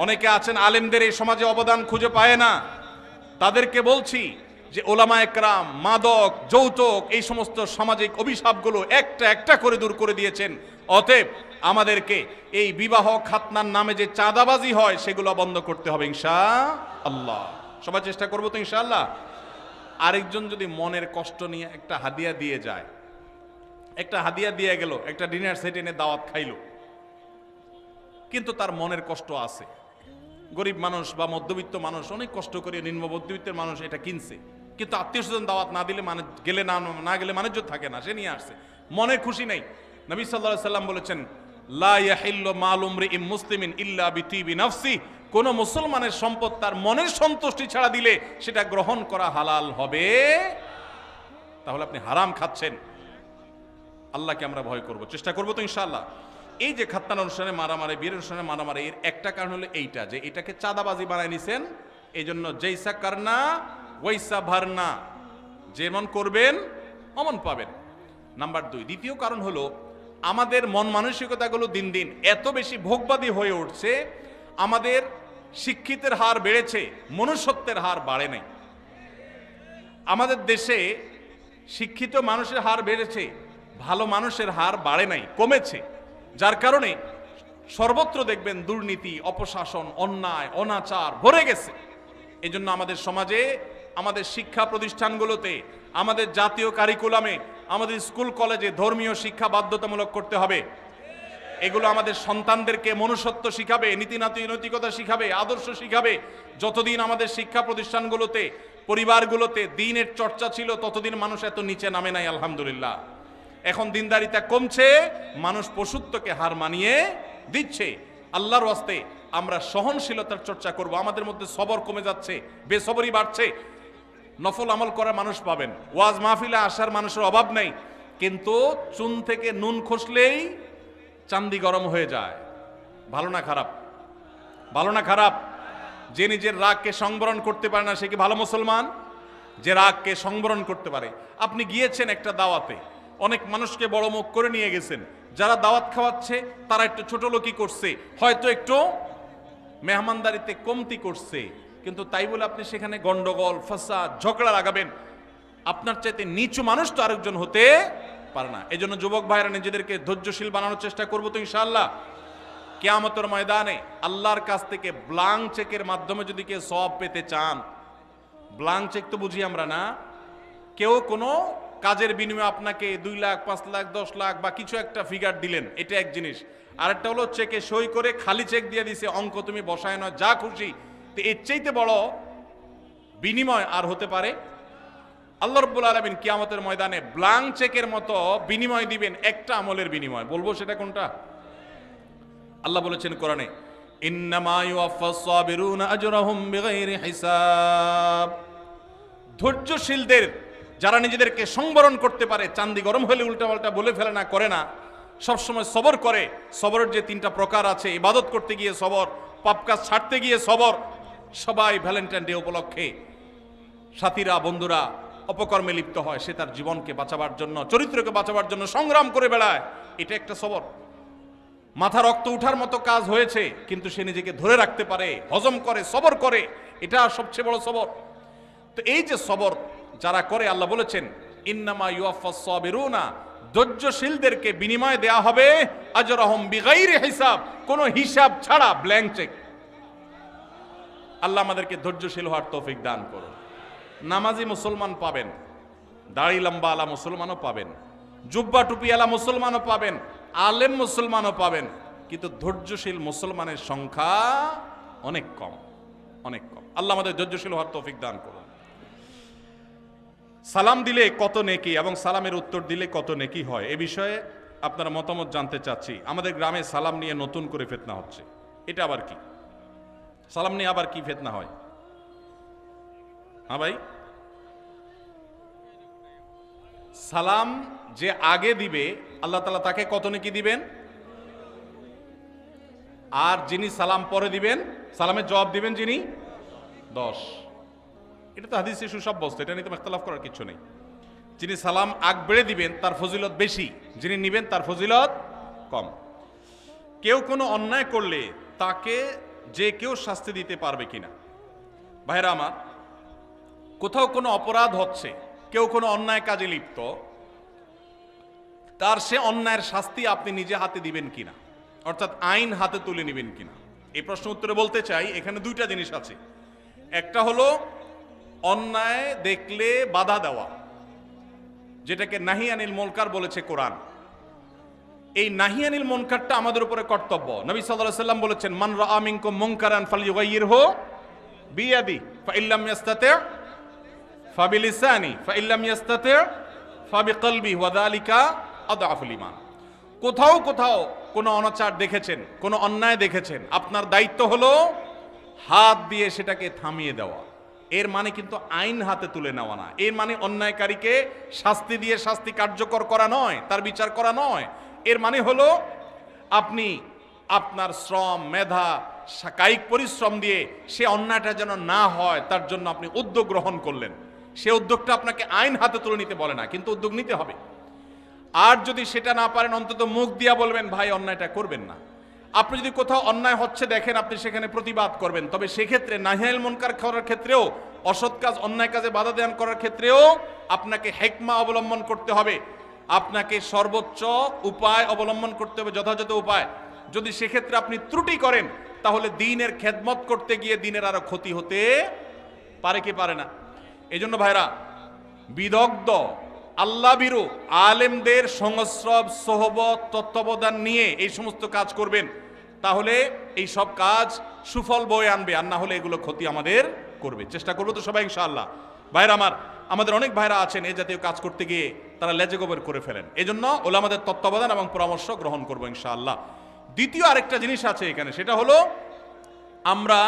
অনেকে আছেন আলেমদের এই সমাজে অবদান খুঁজে পায় না, তাদেরকে বলছি যে ওলামায়ে কেরাম মাদক, যৌতুক, এই সমস্ত সামাজিক অভিশাপগুলো একটা একটা করে দূর করে দিয়েছেন। অতএব আমাদেরকে এই বিবাহ খাতনার নামে যে চাঁদাবাজি হয় সেগুলো বন্ধ করতে হবে ইনশাআল্লাহ। সবাই চেষ্টা করবো তো ইনশাআল্লাহ। আরেকজন যদি মনের কষ্ট নিয়ে একটা হাদিয়া দিয়ে যায়, একটা হাদিয়া দিয়ে গেল, একটা ডিনার সেট এনে দাওয়াত খাইলো, কিন্তু তার মনের কষ্ট আছে। গরিব মানুষ বা মধ্যবিত্ত মানুষ অনেক কষ্ট করে, নিম্ন মধ্যবিত্তের মানুষ এটা কিনছে, কিন্তু আত্মীয় স্বজন দাওয়াত না দিলে মানে গেলে না গেলে মানুষ থাকে না, সে নিয়ে আসছে, মনে খুশি নেই। নবী সাল্লাল্লাহু আলাইহি সাল্লাম বলেছেন, লা ইয়াহিল্লু মালু ইমরিইন মুসলিমিন ইল্লা বিতিবি নাফসি, কোন মুসলমানের সম্পদ তার মনের সন্তুষ্টি ছাড়া দিলে সেটা গ্রহণ করা হালাল হবে। তাহলে আপনি হারাম খাচ্ছেন। আল্লাহকে আমরা ভয় করব, চেষ্টা করবো তো ইনশাআল্লাহ। এই যে খাতনা অনুষ্ঠানে মারামারি, বিয়ের অনুষ্ঠানে মারামারি, এর একটা কারণ হলো এইটা যে এটাকে চাঁদাবাজি বানায় নিছেন। এই জন্য জৈসা কারনা ওয়াইসা ভারনা, যেমন করবেন অমন পাবেন। নাম্বার 2, দ্বিতীয় কারণ হলো আমাদের মন মানসিকতাগুলো দিন দিন এত বেশি ভোগবাদী হয়ে উঠছে, আমাদের শিক্ষিতের হার বেড়েছে, মনুষ্যত্বের হার বাড়ে নাই। আমাদের দেশে শিক্ষিত মানুষের হার বেড়েছে, ভালো মানুষের হার বাড়ে নাই, কমেছে। যার কারণে সর্বত্র দেখবেন দুর্নীতি, অপশাসন, অন্যায়, অনাচার ভরে গেছে। এই জন্য আমাদের সমাজে, আমাদের শিক্ষা প্রতিষ্ঠানগুলোতে, আমাদের জাতীয় কারিকুলামে, আমাদের স্কুল কলেজে ধর্মীয় শিক্ষা বাধ্যতামূলক করতে হবে। এগুলো আমাদের সন্তানদেরকে মনুষ্যত্ব শিখাবে, নৈতিকতা শিখাবে, আদর্শ শিখাবে। যতদিন আমাদের শিক্ষা প্রতিষ্ঠানগুলোতে, পরিবারগুলোতে দ্বীনের চর্চা ছিল, ততদিন মানুষ এত নিচে নামে নাই আলহামদুলিল্লাহ। এখন দিনদারিতা কমছে, মানুষ পশুত্বকে হার মানিয়ে দিচ্ছে। আল্লাহর ওয়াস্তে আমরা সহনশীলতার চর্চা করব। আমাদের মধ্যে সবর কমে যাচ্ছে, বেসবরই বাড়ছে। নফল আমল করার মানুষ পাবেন, ওয়াজ মাহফিলে আসার মানুষের অভাব নেই, কিন্তু চুন থেকে নুন খসলেই চান্দি গরম হয়ে যায়। ভালো না খারাপ? ভালো না খারাপ? যে নিজের রাগকে সংবরণ করতে পারে না সে কি ভালো মুসলমান? যে রাগকে সংবরণ করতে পারে। আপনি গিয়েছেন একটা দাওয়াতে, অনেক মানুষকে বড় মুখ করে নিয়ে গেছেন। যারা দাওয়াত খাওয়াচ্ছে তারা একটু ছোট লোকই করছে, হয়তো একটু মেহমানদারিতে কমতি করছে, কিন্তু তাই বলে আপনি সেখানে গন্ডগোল, ফাসাদ, ঝগড়া লাগাবেন। আপনার চাইতে নিচু মানুষ তো আরেকজন হতে পারে না। এই জন্য যুবক ভাইরা নিজেদেরকে ধৈর্যশীল বানানোর চেষ্টা করবো তো ইনশাআল্লাহ। কিয়ামতের ময়দানে আল্লাহর কাছ থেকে ব্লাঙ্ক চেকের মাধ্যমে যদি কেউ সওয়াব পেতে চান, ব্লাঙ্ক চেক তো বুঝি আমরা না, কেউ কোনো কাজের বিনিময়ে আপনাকে 2 লাখ, 5 লাখ, 10 লাখ বা কিছু একটা ফিগার দিলেন, এটা এক জিনিস। আরেকটা হলো চেকে সই করে খালি চেক দিয়ে দিছে, অঙ্ক তুমি বসায় নয়, যা খুশি। তো এর চাইতে বড় বিনিময় আর হতে পারে? আল্লাহ রাব্বুল আলামিন কিয়ামতের ময়দানে ব্লাঙ্ক চেকের মতো বিনিময় দিবেন, একটা আমলের বিনিময়। বলবো সেটা কোনটা? আল্লাহ বলেছেন কোরআনে, ইন্নামা ইউওয়াফাস সাবিরুনা আজরাহুম বিগাইরি হিসাব। ধৈর্যশীলদের, যারা নিজেদেরকে সংবরণ করতে পারে, চান্দি গরম হলে উল্টাপাল্টা বলে ফেলে না, করে না, সবসময় সবর করে। সবরের যে 3টা প্রকার আছে, ইবাদত করতে গিয়ে সবর, পাপ কাজ ছাড়তে গিয়ে সবর। সবাই ভ্যালেন্টাইন ডে উপলক্ষে সাথীরা, বন্ধুরা অপকর্মে লিপ্ত হয়, সে তার জীবনকে বাঁচাবার জন্য, চরিত্রকে বাঁচাবার জন্য সংগ্রাম করে বেড়ায়, এটা একটা সবর। মাথা রক্ত উঠার মতো কাজ হয়েছে, কিন্তু সে নিজেকে ধরে রাখতে পারে, হজম করে, সবর করে, এটা সবচেয়ে বড় সবর। তো এই যে সবর যারা করে, আল্লাহ বলেছেন ইন্নামা ইউওয়াফাস সাবিরুনা, ধৈর্যশীলদেরকে বিনিময় দেয়া হবে আজরাহুম বিগাইরি হিসাব, কোনো হিসাব ছাড়া, ব্ল্যাঙ্ক চেক। আল্লাহ আমাদেরকে ধৈর্যশীল হওয়ার তৌফিক দান করুন। নামাজি মুসলমান পাবেন, দাড়ি লম্বা আলা মুসলমানও পাবেন, জুব্বা টুপি আলা মুসলমানও পাবেন, আলেম মুসলমানও পাবেন, কিন্তু ধৈর্যশীল মুসলমানের সংখ্যা অনেক কম, অনেক কম। আল্লাহ আমাদের ধৈর্যশীল হওয়ার তৌফিক দান করুন। সালাম দিলে কত নেকি এবং সালামের উত্তর দিলে কত নেকি হয়, এ বিষয়ে আপনারা মতামত জানতে চাচ্ছি। আমাদের গ্রামে সালাম নিয়ে নতুন করে ফিতনা হচ্ছে, এটা আবার কি? সালাম নিয়ে আবার কি ফিতনা হয়? হ্যাঁ ভাই, সালাম যে আগে দিবে আল্লাহ তাআলা তাকে কত নেকি দিবেন, আর যিনি সালাম পরে দিবেন, সালামের জবাব দিবেন যিনি, 10। এটা তো হাদিসে সুসাব্যস্ত, এটা নিয়ে তো ইখতিলাফ করার কিছু নেই। যিনি সালাম আগ বেড়ে দিবেন তার ফজিলত বেশি, যিনি নিবেন তার ফজিলত কম। কেউ কোনো অন্যায় করলে তাকে যে কেউ শাস্তি দিতে পারবে কিনা? ভাইরা আমার, কোথাও কোনো অপরাধ হচ্ছে, কেউ কোনো অন্যায় কাজে লিপ্ত, তার সে অন্যায়ের শাস্তি আপনি নিজে হাতে দিবেন কিনা, অর্থাৎ আইন হাতে তুলে নেবেন কিনা? এই প্রশ্ন উত্তরে বলতে চাই, এখানে 2টা জিনিস আছে। একটা হলো অন্যায় দেখলে বাধা দেওয়া, যেটাকে নাহি আনিল মুনকার বলেছে কোরআন। এই নাহি আনিল মুনকারটা আমাদের উপরে কর্তব্য। নবী সাল্লাল্লাহু আলাইহি ওয়াসাল্লাম বলেছেন, মান রাআ মিনকুম মুনকারান ফালইয়ুগাইয়িরহু বিয়াদি ফাইল্লাম ইয়াস্তাতি' ফাবিলিসানি ফাইল্লাম ইয়াস্তাতি' ফাবিকলবি ওয়া যালিকা আদআফুল ঈমান। কোথাও কোথাও কোনো অনাচার দেখেছেন, কোনো অন্যায় দেখেছেন, আপনার দায়িত্ব হলো হাত দিয়ে সেটাকে থামিয়ে দেওয়া। এর মানে কিন্তু আইন হাতে তুলে নেওয়া না, এর মানে অন্যায়কারীকে শাস্তি দিয়ে শাস্তি কার্যকর করা নয়, তার বিচার করা নয়। এর মানে হলো আপনি আপনার শ্রম, মেধা, কায়িক পরিশ্রম দিয়ে সে অন্যায়টা যেন না হয় তার জন্য আপনি উদ্যোগ গ্রহণ করলেন। সে উদ্যোগটা আপনাকে আইন হাতে তুলে নিতে বলে না, কিন্তু উদ্যোগ নিতে হবে। আর যদি সেটা না পারেন, অন্তত মুখ দিয়া বলবেন ভাই অন্যায়টা করবেন না। আপনি যদি কোথাও অন্যায় হচ্ছে দেখেন, আপনি সেখানে প্রতিবাদ করবেন। তবে সেক্ষেত্রে নাহি আনিল মুনকার করার ক্ষেত্রেও, অসৎ কাজ, অন্যায় কাজে বাধা দান করার ক্ষেত্রেও আপনাকে হিকমা অবলম্বন করতে হবে, আপনাকে সর্বোচ্চ উপায় অবলম্বন করতে হবে, যথাযথ উপায়। যদি সেক্ষেত্রে আপনি ত্রুটি করেন, তাহলে দ্বীনের খেদমত করতে গিয়ে দ্বীনের আরো ক্ষতি হতে পারে কি পারে না? এই জন্য ভাইরা, বিদগ্ধ আল্লাহ বিরু আলেমদের সংস্রব, সোহবত, তত্ত্বাবধান নিয়ে এই সমস্ত কাজ করবেন, তাহলে এই সব কাজ সুফল বয়ে আনবে। আর না হলে এগুলো ক্ষতি আমাদের করবে। চেষ্টা করবো তো সবাই ইনশাআল্লাহ। ভাইরা আমার, আমাদের অনেক ভাইরা আছেন এই জাতীয় কাজ করতে গিয়ে তারা লেজে গোবর করে ফেলেন। এই জন্য ওলামাদের তত্ত্বাবধান এবং পরামর্শ গ্রহণ করবো ইনশাআল্লাহ। দ্বিতীয় আরেকটা জিনিস আছে এখানে, সেটা হলো আমরা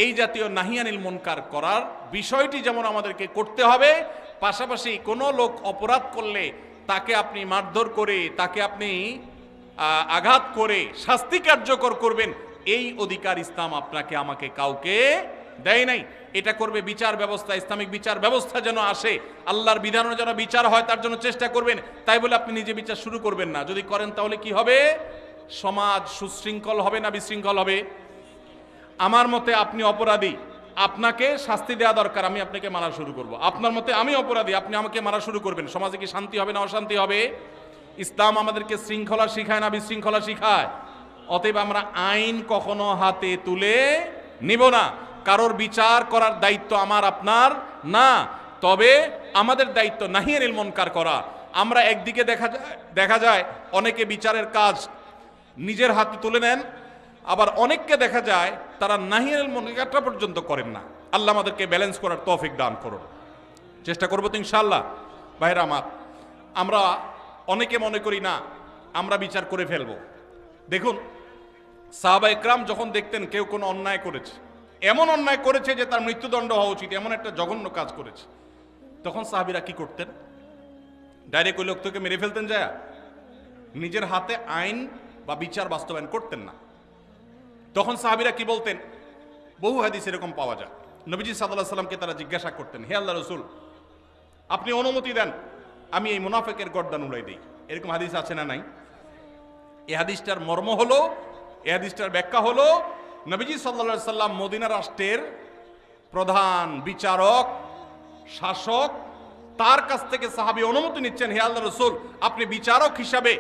এই জাতীয় নাহি আনিল মুনকার করার বিষয়টি যেমন আমাদেরকে করতে হবে, পাশাপাশি কোনো লোক অপরাধ করলে তাকে আপনি মারধর করে, তাকে আপনি আঘাত করে শাস্তি কার্যকর করবেন, এই অধিকার ইসলাম আপনাকে আমাকে কাউকে দেয় নাই। এটা করবে বিচার ব্যবস্থা, ইসলামিক বিচার ব্যবস্থা যেন আসে, আল্লাহর বিধানের যেন বিচার হয়, তার জন্য চেষ্টা করবেন। তাই বলে আপনি নিজে বিচার শুরু করবেন না। যদি করেন তাহলে কি হবে? সমাজ সুশৃঙ্খল হবে না বিশৃঙ্খল হবে? আমার মতে আপনি অপরাধী, আপনাকে শাস্তি দেওয়া দরকার, আমি আপনাকে মারা শুরু করব। আপনার মতে আমি অপরাধী, আপনি আমাকে মারা শুরু করবেন, সমাজে কি শান্তি হবে না অশান্তি হবে? ইসলাম আমাদেরকে শৃঙ্খলা শিখায় না বিশৃঙ্খলা শিখায়? অতএব আমরা আইন কখনো হাতে তুলে নিব না। কারোর বিচার করার দায়িত্ব আমার আপনার না, তবে আমাদের দায়িত্ব নাহি আনিল মুনকার করা। আমরা একদিকে দেখা যায় অনেকে বিচারের কাজ নিজের হাতে তুলে নেন, আবার অনেককে দেখা যায় তারা নাহি আনিল মুনকারটা পর্যন্ত করেন না। আল্লাহ আমাদেরকে ব্যালেন্স করার তৌফিক দান করুন। চেষ্টা করবো তো ইনশাআল্লাহ। ভাইরা আমার, আমরা অনেকে মনে করি না আমরা বিচার করে ফেলবো। দেখুন, সাহাবা ইকরাম যখন দেখতেন কেউ কোনো অন্যায় করেছে, এমন অন্যায় করেছে যে তার মৃত্যুদণ্ড হওয়া উচিত, এমন একটা জঘন্য কাজ করেছে, তখন সাহাবীরা কি করতেন? ডাইরেক্ট ওই লোকটাকে মেরে ফেলতেন যায়? নিজের হাতে আইন বা বিচার বাস্তবায়ন করতেন না। তখন সাহাবীরা কি বলতেন? বহু হাদিস এরকম পাওয়া যায়। নবীজি সাল্লাল্লাহু আলাইহি সাল্লামকে তারা জিজ্ঞাসা করতেন, হে আল্লাহ রাসূল, আপনি অনুমতি দেন আমি এই মুনাফিকের গর্দান উড়াই দেই। এরকম হাদিস আছে না নাই? এই হাদিসটার মর্ম হলো, এই হাদিসটার ব্যাখ্যা হলো, নবীজি সাল্লাল্লাহু আলাইহি সাল্লাম মদিনা রাষ্ট্রের প্রধান বিচারক, শাসক, তার কাছ থেকে সাহাবী অনুমতি নিচ্ছেন, হে আল্লাহর রাসূল, আপনি বিচারক হিসাবে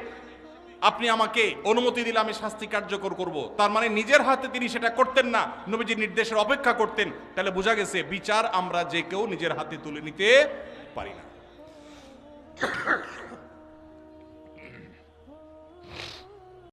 আপনি আমাকে অনুমতি দিলে আমি শাস্তি কার্যকর করব। তার মানে নিজের হাতে তিনি সেটা করতেন না, নবীজির নির্দেশের অপেক্ষা করতেন। তাহলে বোঝা গেছে বিচার আমরা যে কেউ নিজের হাতে তুলে নিতে পারি না।